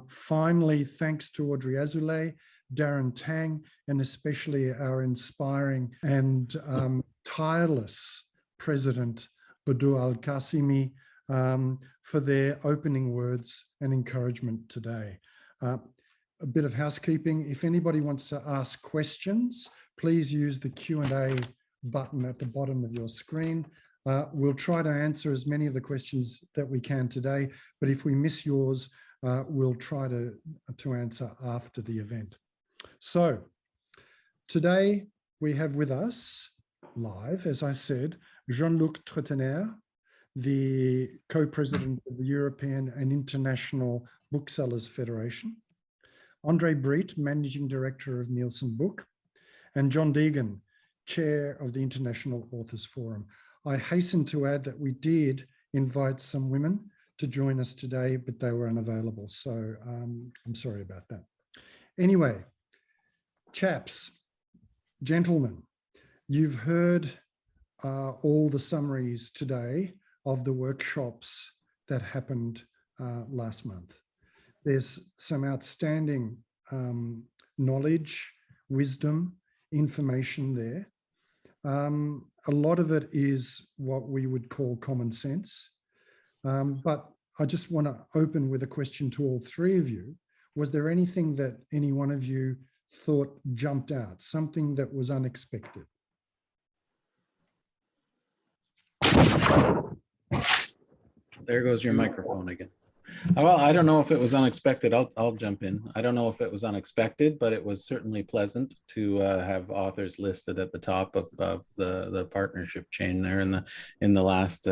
Finally, thanks to Audrey Azoulay, Daren Tang, and especially our inspiring and tireless President Boudou Al-Qasimi for their opening words and encouragement today. a bit of housekeeping. If anybody wants to ask questions, please use the Q&A button at the bottom of your screen. We'll try to answer as many of the questions that we can today, but if we miss yours, we'll try to answer after the event. So today we have with us live, as I said, Jean-Luc Treutenaere, the co-president of the European and International Booksellers Federation, Audrey Breedt, managing director of Nielsen Book, and John Degen, chair of the International Authors Forum. I hasten to add that we did invite some women to join us today, but they were unavailable. So I'm sorry about that. Anyway, chaps, gentlemen, you've heard all the summaries today of the workshops that happened last month. There's some outstanding knowledge, wisdom, information there. A lot of it is what we would call common sense. But I just want to open with a question to all three of you. Was there anything that any one of you thought jumped out, something that was unexpected? There goes your microphone again. Well, I don't know if it was unexpected. I'll jump in. I don't know if it was unexpected, but it was certainly pleasant to have authors listed at the top of the partnership chain there in the last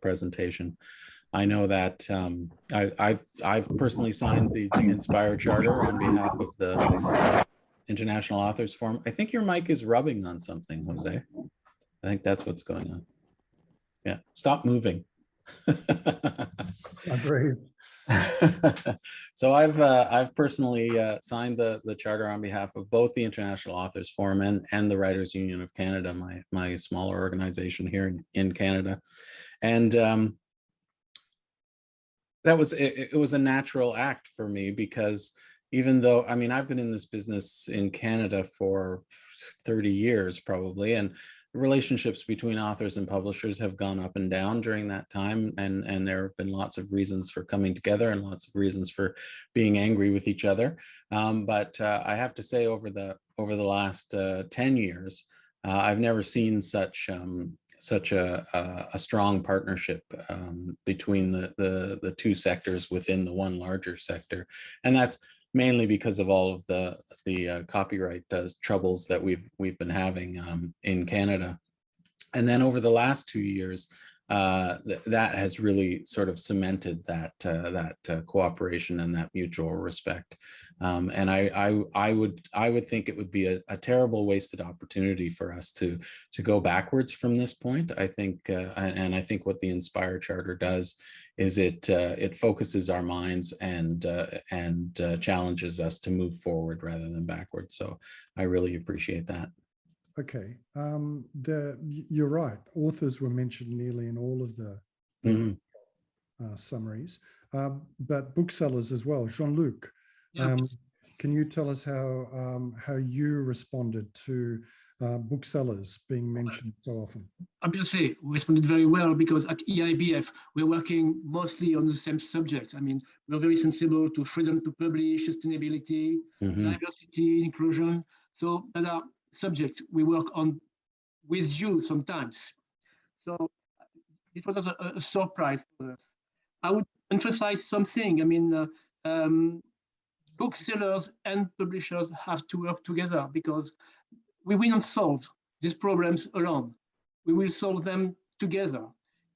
presentation. I know that I've personally signed the InSPIRe charter on behalf of the International Authors Forum. I think your mic is rubbing on something, Jose. I think that's what's going on. Yeah, stop moving. Agreed. So I've personally signed the charter on behalf of both the International Authors Forum and the Writers Union of Canada, my smaller organization here in Canada, and that was it was a natural act for me, because even though, I mean, I've been in this business in Canada for 30 years probably, and relationships between authors and publishers have gone up and down during that time, and there have been lots of reasons for coming together and lots of reasons for being angry with each other. But I have to say, over the last 10 years, I've never seen such a strong partnership between the two sectors within the one larger sector, and that's mainly because of all of the copyright troubles that we've been having in Canada. And then over the last 2 years, that has really sort of cemented that cooperation and that mutual respect. And I would think it would be a terrible wasted opportunity for us to go backwards from this point. I think, and I think what the InSPIRe Charter does is it focuses our minds and challenges us to move forward rather than backwards. So I really appreciate that. Okay, you're right. Authors were mentioned nearly in all of the summaries, but booksellers as well. Jean-Luc, can you tell us how you responded to booksellers being mentioned so often? Obviously, we responded very well, because at EIBF, we're working mostly on the same subject. I mean, we're very sensible to freedom to publish, sustainability, diversity, inclusion. So that are subjects we work on with you sometimes. So it was not a surprise for us. I would emphasize something. I mean, booksellers and publishers have to work together, because we will not solve these problems alone. We will solve them together.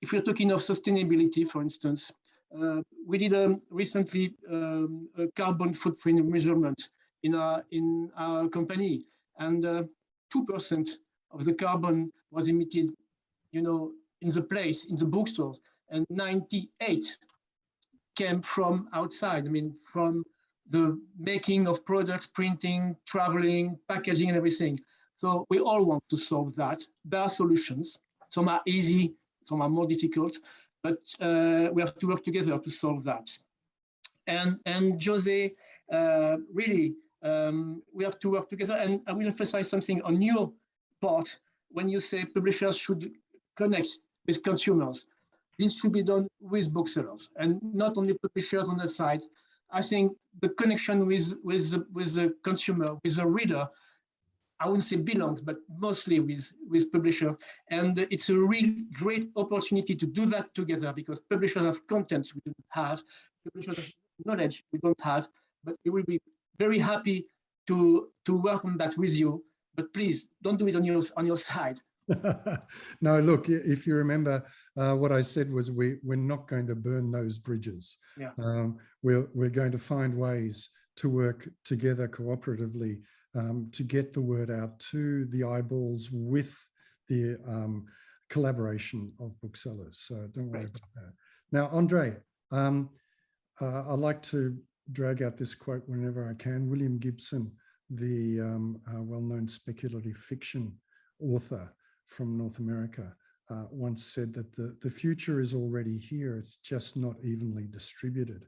If we're talking of sustainability, for instance, we did recently a carbon footprint measurement in our company, and 2% of the carbon was emitted, in the bookstores, and 98 came from outside. I mean, from the making of products, printing, traveling, packaging, and everything. So we all want to solve that. There are solutions. Some are easy, some are more difficult, but we have to work together to solve that. And José, really, we have to work together. And I will emphasize something on your part when you say publishers should connect with consumers. This should be done with booksellers, and not only publishers on the side. I think the connection with the consumer, with the reader, I wouldn't say belongs, but mostly with publisher. And it's a real great opportunity to do that together, because publishers have content we don't have, publishers have knowledge we don't have, but we will be very happy to work on that with you. But please don't do it on your side. No, look, if you remember, what I said was we're not going to burn those bridges. Yeah. We're going to find ways to work together cooperatively to get the word out to the eyeballs with the collaboration of booksellers. So don't worry about that. Now, Andre, I like to drag out this quote whenever I can. William Gibson, the well-known speculative fiction author from North America, once said that the future is already here. It's just not evenly distributed.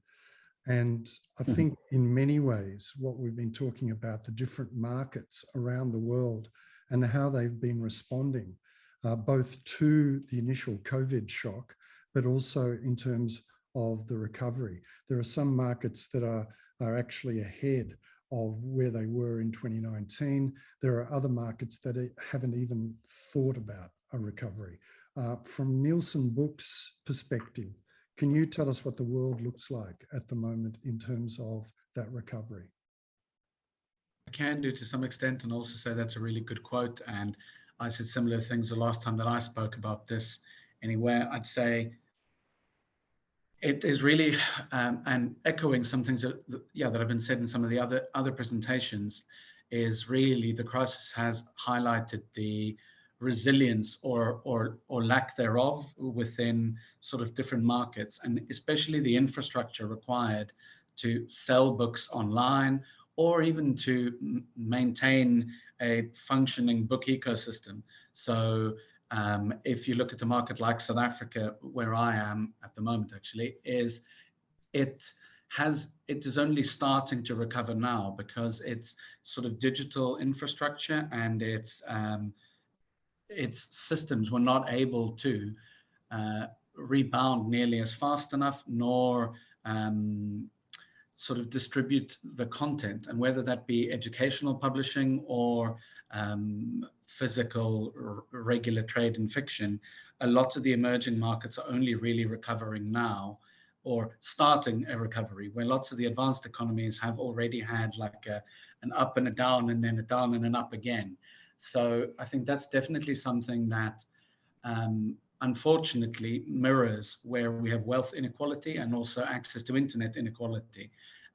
And I think in many ways, what we've been talking about, the different markets around the world and how they've been responding, both to the initial COVID shock, but also in terms of the recovery. There are some markets that are actually ahead of where they were in 2019. There are other markets that haven't even thought about a recovery. From Nielsen Books' perspective, can you tell us what the world looks like at the moment in terms of that recovery? I can do to some extent, and also say that's a really good quote. And I said similar things the last time that I spoke about this. Anyway, I'd say it is really, and echoing some things that have been said in some of the other presentations, is really the crisis has highlighted the resilience or lack thereof within sort of different markets, and especially the infrastructure required to sell books online, or even to maintain a functioning book ecosystem. So if you look at a market like South Africa, where I am at the moment, actually, it is only starting to recover now, because its sort of digital infrastructure and its systems were not able to rebound nearly as fast enough, nor sort of distribute the content, and whether that be educational publishing or physical regular trade in fiction. A lot of the emerging markets are only really recovering now, or starting a recovery, where lots of the advanced economies have already had like an up and a down, and then a down and an up again. So I think that's definitely something that unfortunately mirrors where we have wealth inequality and also access to internet inequality.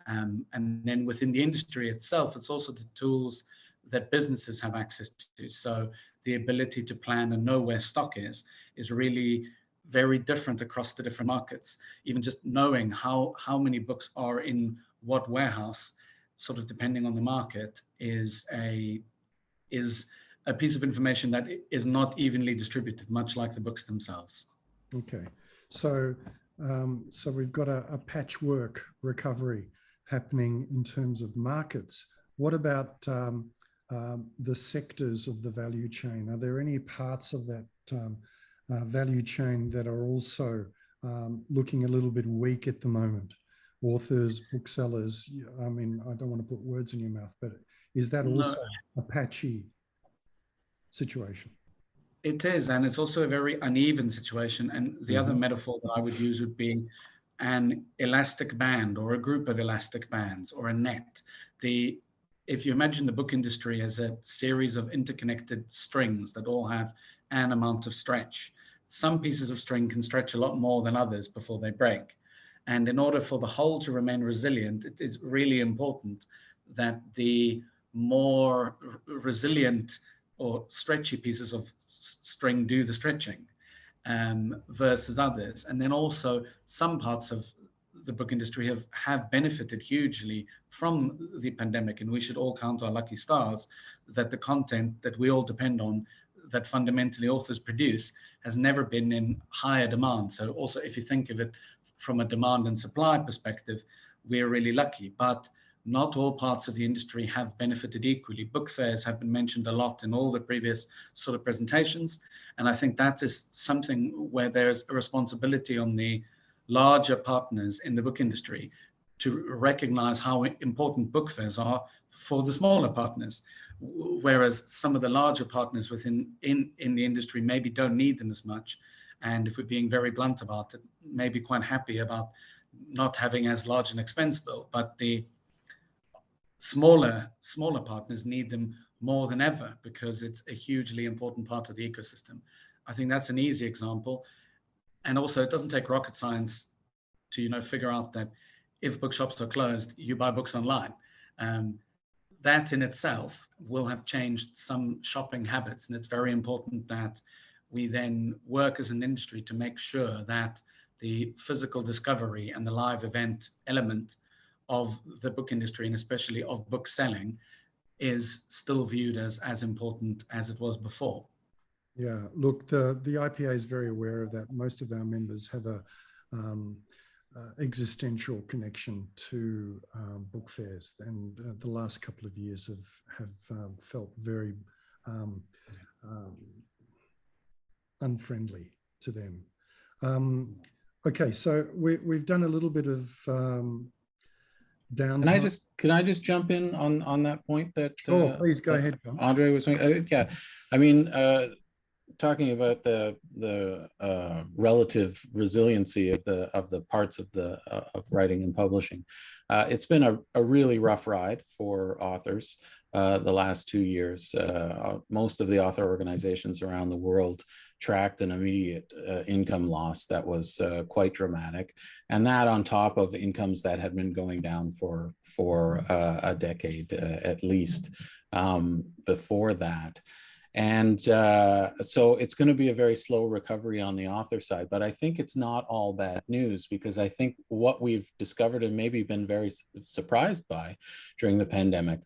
And then within the industry itself, it's also the tools that businesses have access to. So the ability to plan and know where stock is really very different across the different markets. Even just knowing how many books are in what warehouse, sort of depending on the market, is a piece of information that is not evenly distributed, much like the books themselves. Okay, so we've got a patchwork recovery happening in terms of markets. What about the sectors of the value chain? Are there any parts of that value chain that are also looking a little bit weak at the moment? Authors, booksellers, I mean, I don't want to put words in your mouth, but is that also a patchy situation? It is, and it's also a very uneven situation. And the other metaphor that I would use would be an elastic band, or a group of elastic bands, or a net. If you imagine the book industry as a series of interconnected strings that all have an amount of stretch, some pieces of string can stretch a lot more than others before they break. And in order for the whole to remain resilient, it is really important that the more resilient or stretchy pieces of string do the stretching versus others. And then also some parts of the book industry have benefited hugely from the pandemic, and we should all count our lucky stars that the content that we all depend on, that fundamentally authors produce, has never been in higher demand. So also, if you think of it from a demand and supply perspective, we're really lucky. But not all parts of the industry have benefited equally. Book fairs have been mentioned a lot in all the previous sort of presentations. And I think that is something where there's a responsibility on the larger partners in the book industry to recognize how important book fairs are for the smaller partners, whereas some of the larger partners within in the industry maybe don't need them as much. And if we're being very blunt about it, maybe quite happy about not having as large an expense bill, but the smaller partners need them more than ever because it's a hugely important part of the ecosystem. I think that's an easy example. And also, it doesn't take rocket science to figure out that if bookshops are closed, you buy books online. That in itself will have changed some shopping habits, and it's very important that we then work as an industry to make sure that the physical discovery and the live event element of the book industry, and especially of book selling, is still viewed as important as it was before. Yeah, look, the IPA is very aware of that. Most of our members have a existential connection to book fairs, and the last couple of years have felt very unfriendly to them. Okay, so we've done a little bit of downtime. Can I just jump in on that point that? Oh, please go ahead, John. Audrey was saying. Yeah, I mean, talking about the relative resiliency of the parts of writing and publishing, it's been a really rough ride for authors the last 2 years. Most of the author organizations around the world tracked an immediate income loss that was quite dramatic, and that on top of incomes that had been going down for a decade at least before that. And so it's going to be a very slow recovery on the author side, but I think it's not all bad news, because I think what we've discovered and maybe been very surprised by during the pandemic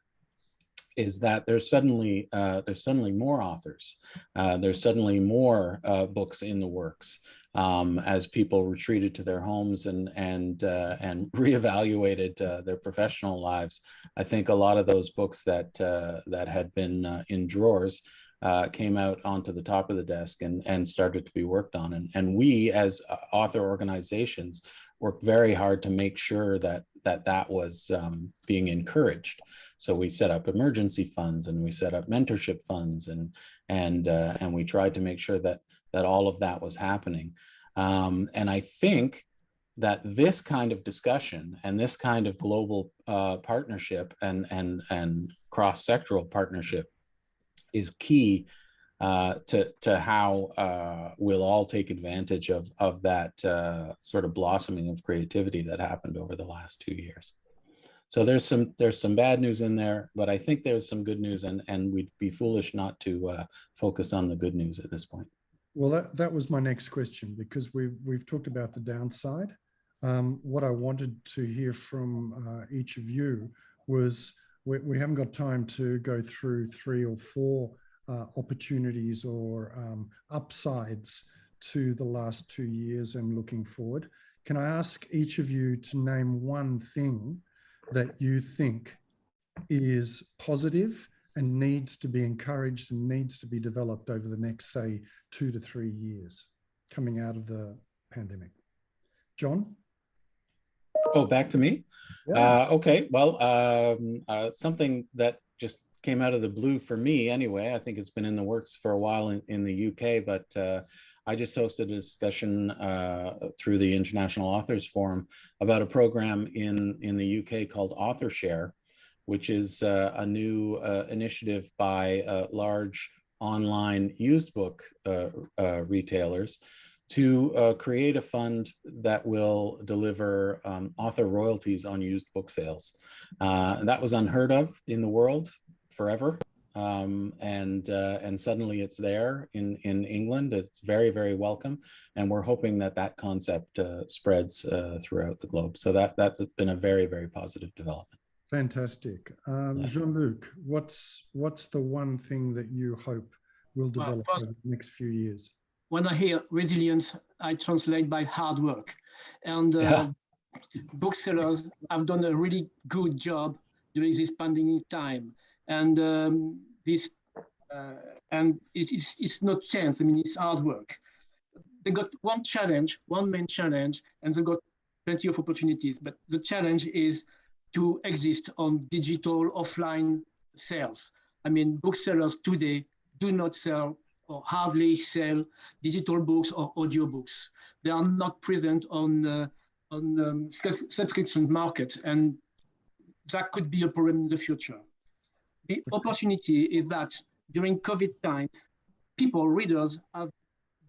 is that there's suddenly more authors. There's suddenly more books in the works as people retreated to their homes and reevaluated their professional lives. I think a lot of those books that had been in drawers came out onto the top of the desk and started to be worked on. And we as author organizations worked very hard to make sure that was being encouraged. So we set up emergency funds, and we set up mentorship funds, and we tried to make sure that all of that was happening. And I think that this kind of discussion and this kind of global partnership and cross-sectoral partnership is key to how we'll all take advantage of that sort of blossoming of creativity that happened over the last 2 years. So there's some bad news in there, but I think there's some good news, and we'd be foolish not to focus on the good news at this point. Well, that was my next question, because we've talked about the downside. What I wanted to hear from each of you was, we haven't got time to go through 3 or 4 opportunities or upsides to the last 2 years and looking forward. Can I ask each of you to name one thing that you think is positive and needs to be encouraged and needs to be developed over the next, say, 2 to 3 years coming out of the pandemic? John? Oh, back to me? Yeah. Okay, well, something that just came out of the blue for me anyway. I think it's been in the works for a while in the UK, but I just hosted a discussion through the International Authors Forum about a program in the UK called Authorshare, which is a new initiative by large online used book retailers to create a fund that will deliver author royalties on used book sales. That was unheard of in the world forever. And suddenly it's there in England. It's very, very welcome. And we're hoping that concept spreads throughout the globe. So that's been a very, very positive development. Fantastic. Jean-Luc, what's the one thing that you hope will develop over the next few years? When I hear resilience, I translate by hard work. And booksellers have done a really good job during this pandemic time. And it's not chance. I mean, it's hard work. They got one main challenge, and they got plenty of opportunities, but the challenge is to exist on digital offline sales. I mean, booksellers today do not sell or hardly sell digital books or audiobooks. They are not present on subscription market, and that could be a problem in the future. The opportunity is that during COVID times, readers have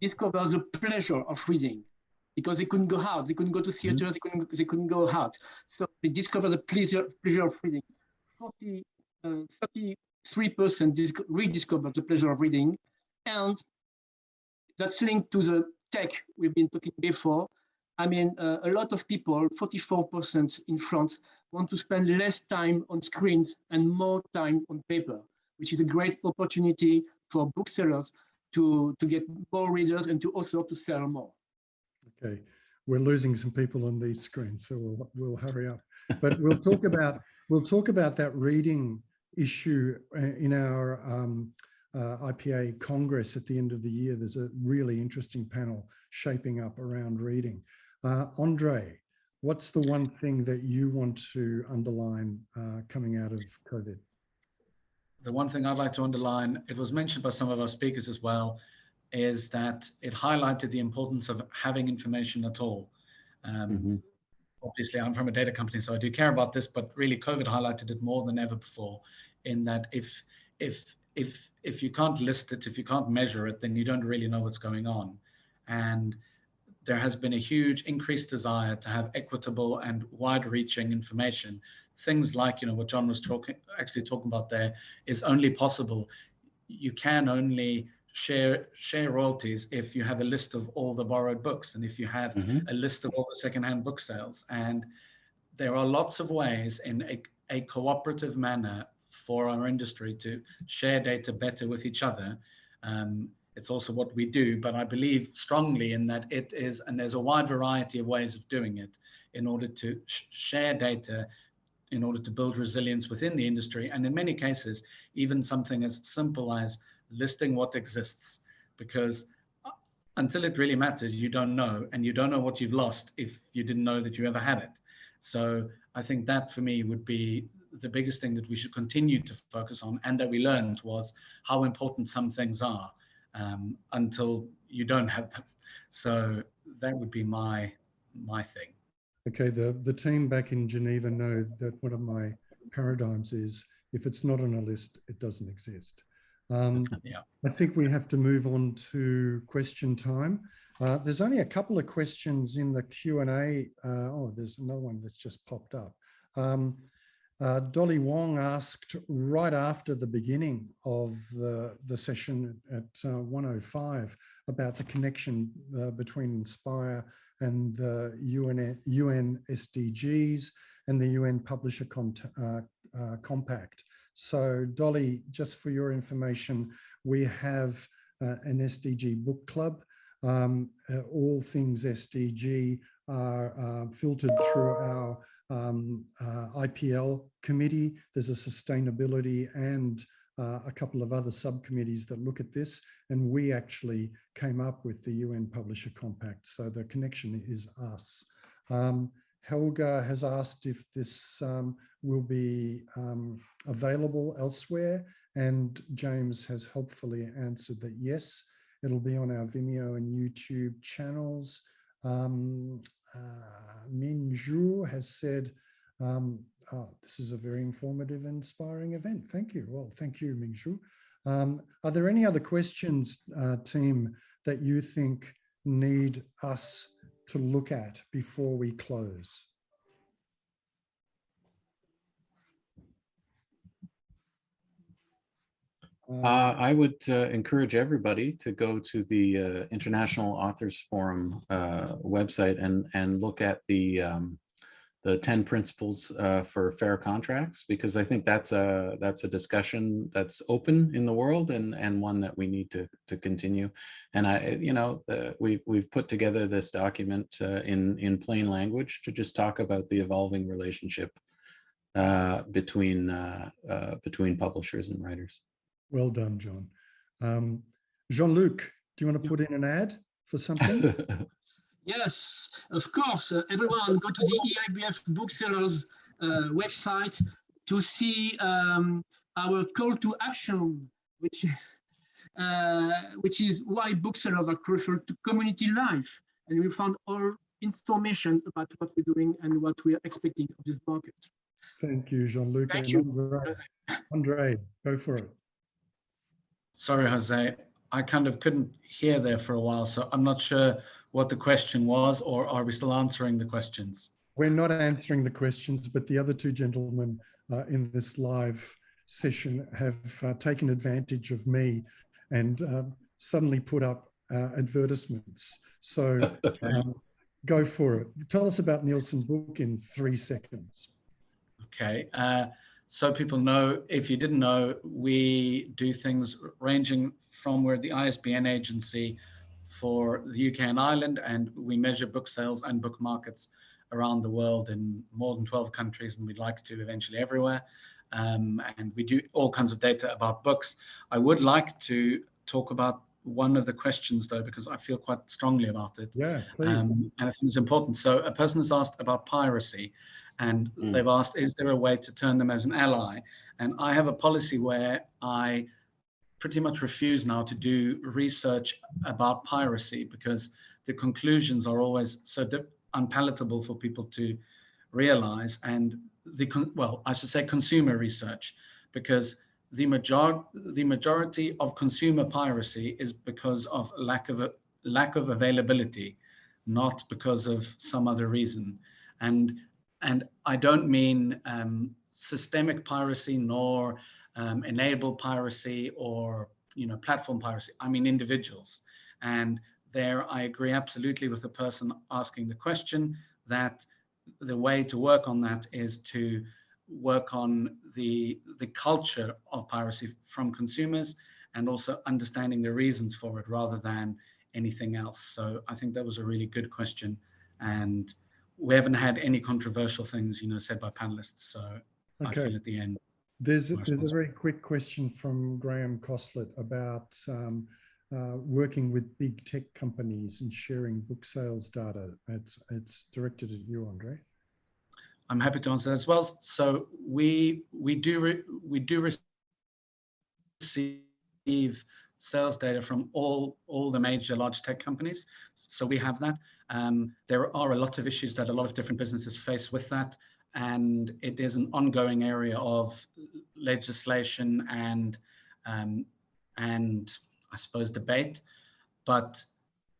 discovered the pleasure of reading because they couldn't go out, they couldn't go to theaters, they couldn't go out. So they discovered the pleasure of reading. 33% rediscovered the pleasure of reading, and that's linked to the tech we've been talking before. I mean, a lot of people, 44% in France, want to spend less time on screens and more time on paper, which is a great opportunity for booksellers to get more readers and to also to sell more. Okay, we're losing some people on these screens, so we'll hurry up. But we'll talk about that reading issue in our IPA Congress at the end of the year. There's a really interesting panel shaping up around reading. Andre, what's the one thing that you want to underline coming out of COVID? The one thing I'd like to underline, it was mentioned by some of our speakers as well, is that it highlighted the importance of having information at all. Obviously, I'm from a data company, so I do care about this, but really COVID highlighted it more than ever before, in that if you can't list it, if you can't measure it, then you don't really know what's going on. And there has been a huge increased desire to have equitable and wide-reaching information. Things like, what John was talking about there is only possible. You can only share royalties if you have a list of all the borrowed books and if you have a list of all the secondhand book sales. And there are lots of ways in a cooperative manner for our industry to share data better with each other. It's also what we do, but I believe strongly in that it is, and there's a wide variety of ways of doing it in order to share data, in order to build resilience within the industry. And in many cases, even something as simple as listing what exists, because until it really matters, you don't know, and you don't know what you've lost if you didn't know that you ever had it. So I think that for me would be the biggest thing that we should continue to focus on, and that we learned was how important some things are until you don't have them. So that would be my thing. Okay, the team back in Geneva know that one of my paradigms is, if it's not on a list, it doesn't exist. I think we have to move on to question time. There's only a couple of questions in the Q&A. Oh, there's another one that's just popped up. Dolly Wong asked right after the beginning of the session at 1:05 about the connection between InSPIRe and the UN SDGs and the UN Publisher Compact. So Dolly, just for your information, we have an SDG book club. All things SDG are filtered through our IPL committee. There's a sustainability and a couple of other subcommittees that look at this, and we actually came up with the UN Publisher Compact, so the connection is us. Helga has asked if this will be available elsewhere, and James has helpfully answered that yes, it'll be on our Vimeo and YouTube channels. Minju has said, oh, this is a very informative and inspiring event. Thank you. Well, thank you, Minju. Are there any other questions, team, that you think need us to look at before we close? I would encourage everybody to go to the International Authors Forum website and look at the 10 principles for fair contracts, because I think that's a discussion that's open in the world and one that we need to continue. And we've put together this document in plain language to just talk about the evolving relationship between publishers and writers. Well done, John. Jean-Luc, do you want to put in an ad for something? Yes, of course. Everyone go to the EIBF Booksellers website to see our call to action, which is why booksellers are crucial to community life. And we found all information about what we're doing and what we are expecting of this market. Thank you, Jean-Luc. Thank and you. Andre, go for it. Sorry, Jose, I kind of couldn't hear there for a while, so I'm not sure what the question was, or are we still answering the questions? We're not answering the questions, but the other two gentlemen in this live session have taken advantage of me and suddenly put up advertisements. So go for it. Tell us about Nielsen's book in 3 seconds. Okay, so people know, if you didn't know, we do things ranging from, we're the ISBN agency for the UK and Ireland, and we measure book sales and book markets around the world in more than 12 countries, and we'd like to eventually everywhere. And we do all kinds of data about books. I would like to talk about one of the questions though, because I feel quite strongly about it. Yeah, please. And I think it's important. So a person has asked about piracy, and they've asked, is there a way to turn them as an ally? And I have a policy where I pretty much refuse now to do research about piracy, because the conclusions are always so unpalatable for people to realize. And well, I should say consumer research, because the majority of consumer piracy is because of lack of availability, not because of some other reason. And I don't mean systemic piracy, nor enabled piracy, or platform piracy. I mean individuals. And there I agree absolutely with the person asking the question that the way to work on that is to work on the culture of piracy from consumers, and also understanding the reasons for it rather than anything else. So I think that was a really good question, and we haven't had any controversial things said by panelists. So okay. I feel at the end. There's a very quick question from Graham Costlet about working with big tech companies and sharing book sales data. It's directed at you, Andre. I'm happy to answer that as well. So we do receive sales data from all the major large tech companies. So we have that. There are a lot of issues that a lot of different businesses face with that, and it is an ongoing area of legislation and I suppose debate. But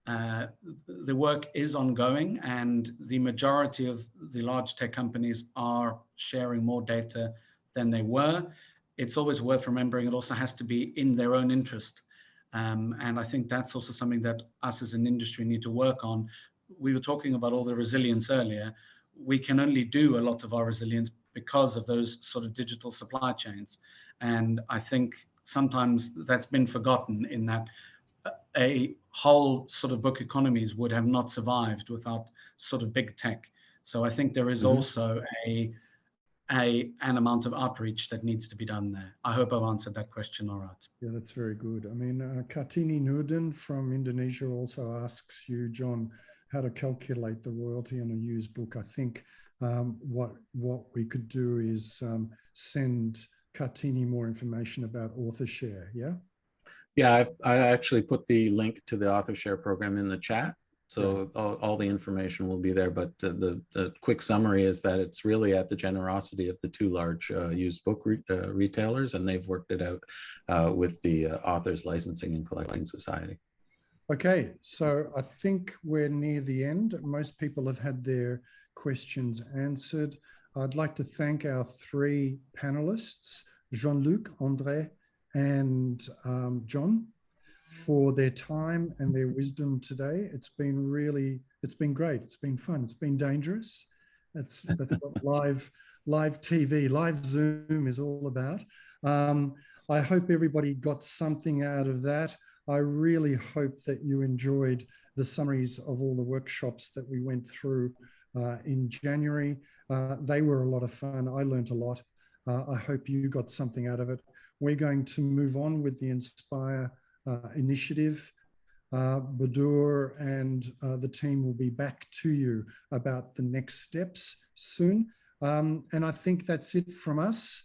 the work is ongoing, and the majority of the large tech companies are sharing more data than they were. It's always worth remembering it also has to be in their own interest. And I think that's also something that us as an industry need to work on. We were talking about all the resilience earlier. We can only do a lot of our resilience because of those sort of digital supply chains. And I think sometimes that's been forgotten, in that a whole sort of book economies would have not survived without sort of big tech. So I think there is also an amount of outreach that needs to be done there. I hope I've answered that question all right. Yeah, that's very good. I mean, Kartini Nurdin from Indonesia also asks you, John, how to calculate the royalty on a used book. I think what we could do is send Kartini more information about Authorshare, yeah? Yeah, I actually put the link to the Authorshare program in the chat. So all the information will be there, but the quick summary is that it's really at the generosity of the two large used book retailers, and they've worked it out with the Authors Licensing and Collecting Society. Okay, so I think we're near the end. Most people have had their questions answered. I'd like to thank our 3 panelists, Jean-Luc, Andre, and John, for their time and their wisdom today. It's been great. It's been fun. It's been dangerous. That's what live TV, live Zoom is all about. I hope everybody got something out of that. I really hope that you enjoyed the summaries of all the workshops that we went through in January. They were a lot of fun. I learned a lot. I hope you got something out of it. We're going to move on with the InSPIRe initiative. Badur and the team will be back to you about the next steps soon. And I think that's it from us.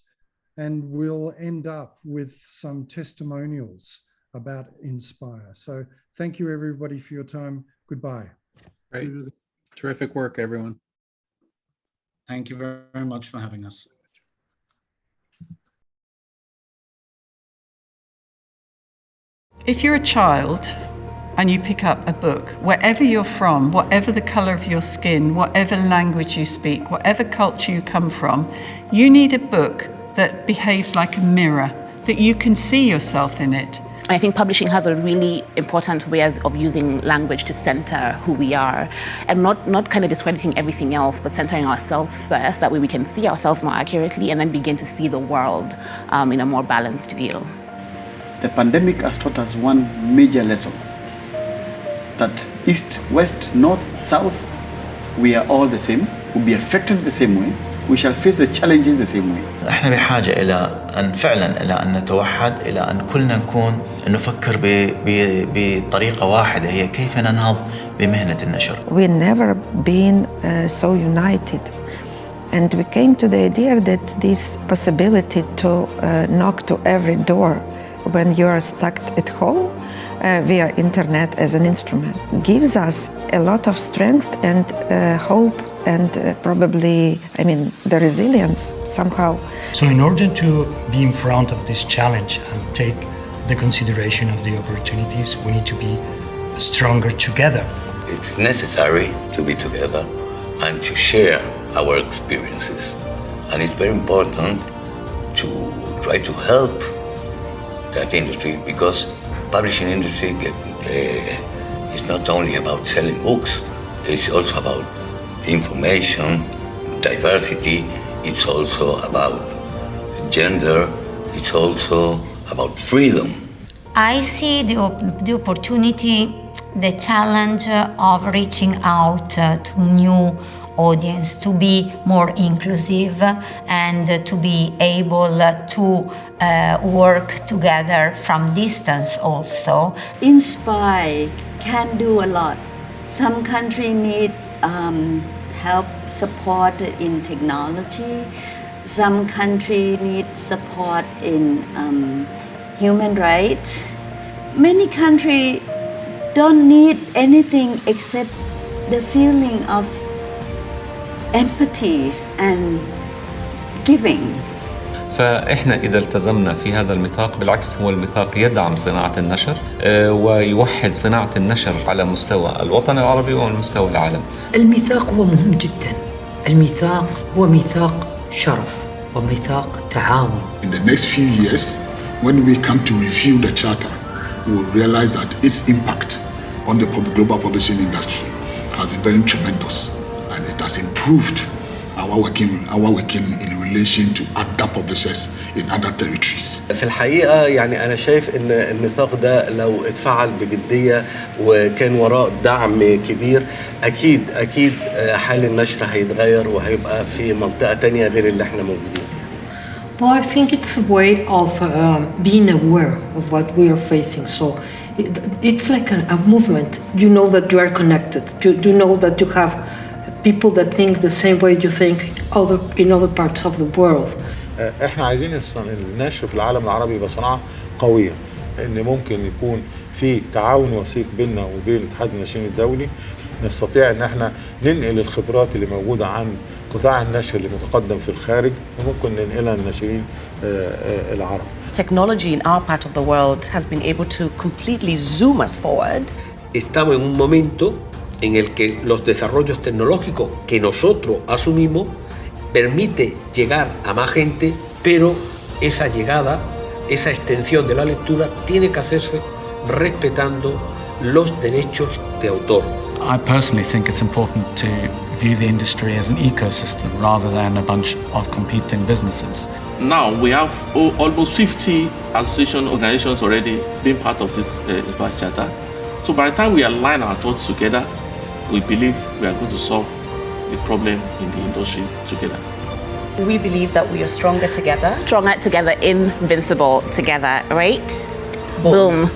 And we'll end up with some testimonials about InSPIRe. So thank you, everybody, for your time. Goodbye. Great. Terrific work, everyone. Thank you very much for having us. If you're a child and you pick up a book, wherever you're from, whatever the color of your skin, whatever language you speak, whatever culture you come from, you need a book that behaves like a mirror, that you can see yourself in it. I think publishing has a really important ways of using language to center who we are, and not kind of discrediting everything else, but centering ourselves first. That way we can see ourselves more accurately and then begin to see the world in a more balanced view. The pandemic has taught us one major lesson, that East, West, North, South, we are all the same, we'll be affected the same way, we shall face the challenges the same way. احنا بحاجة إلى أن فعلا إلى أن نتوحد، إلى أن كلنا نفكر بطريقة واحدة، هي كيف ننهض بمهنة النشر. We've never been so united, and we came to the idea that this possibility to knock to every door when you are stuck at home via internet as an instrument gives us a lot of strength and hope and probably, the resilience somehow. So in order to be in front of this challenge and take the consideration of the opportunities, we need to be stronger together. It's necessary to be together and to share our experiences. And it's very important to try to help that industry, because publishing industry is not only about selling books, it's also about information, diversity, it's also about gender, it's also about freedom. I see the opportunity, the challenge of reaching out to new audience, to be more inclusive and to be able to work together from distance also. InSPIRe can do a lot. Some countries need help, support in technology. Some countries need support in human rights. Many countries don't need anything except the feeling of empathy and giving. فإحنا إذا التزمنا في هذا الميثاق، بالعكس هو الميثاق يدعم صناعة النشر ويوحد صناعة النشر على مستوى الوطن العربي ومستوى العالم. الميثاق هو مهم جدا. الميثاق هو ميثاق شرف وميثاق تعاون. In the next few years, when we come to review the charter, we will realize that its impact on the global publishing industry has been very tremendous, and it has improved our working in relation to other publishers in other territories. في الحقيقة يعني أنا شايف إن الميثاق ده لو اتفعل بجدية وكان وراء دعم كبير، أكيد حال النشر هيتغير وهيبقى في منطقة تانية غير اللي إحنا موجودين فيها. Well, I think it's a way of being aware of what we are facing. So it's like a movement. You know that you are connected. You know that you have people that think the same way you think in other parts of the world. احنا عايزين النشر في العالم العربي يبقى صناعة قوية، ان ممكن يكون في تعاون وثيق بيننا وبين اتحاد الناشرين الدولي، نستطيع ان احنا ننقل الخبرات اللي موجودة عن قطاع النشر اللي متقدم في الخارج وممكن ننقلها للناشرين العرب. Technology in our part of the world has been able to completely zoom us forward. Estamos en un momento en el que los desarrollos tecnológicos que nosotros asumimos permite llegar a más gente, pero esa llegada, esa extensión de la lectura tiene que hacerse respetando los derechos de autor. I personally think it's important to view the industry as an ecosystem rather than a bunch of competing businesses. Now we have almost 50 association organizations already being part of this InSPIRe Charter. So by the time we align our thoughts together, we believe we are going to solve the problem in the industry together. We believe that we are stronger together. Stronger together, invincible together, right? Boom.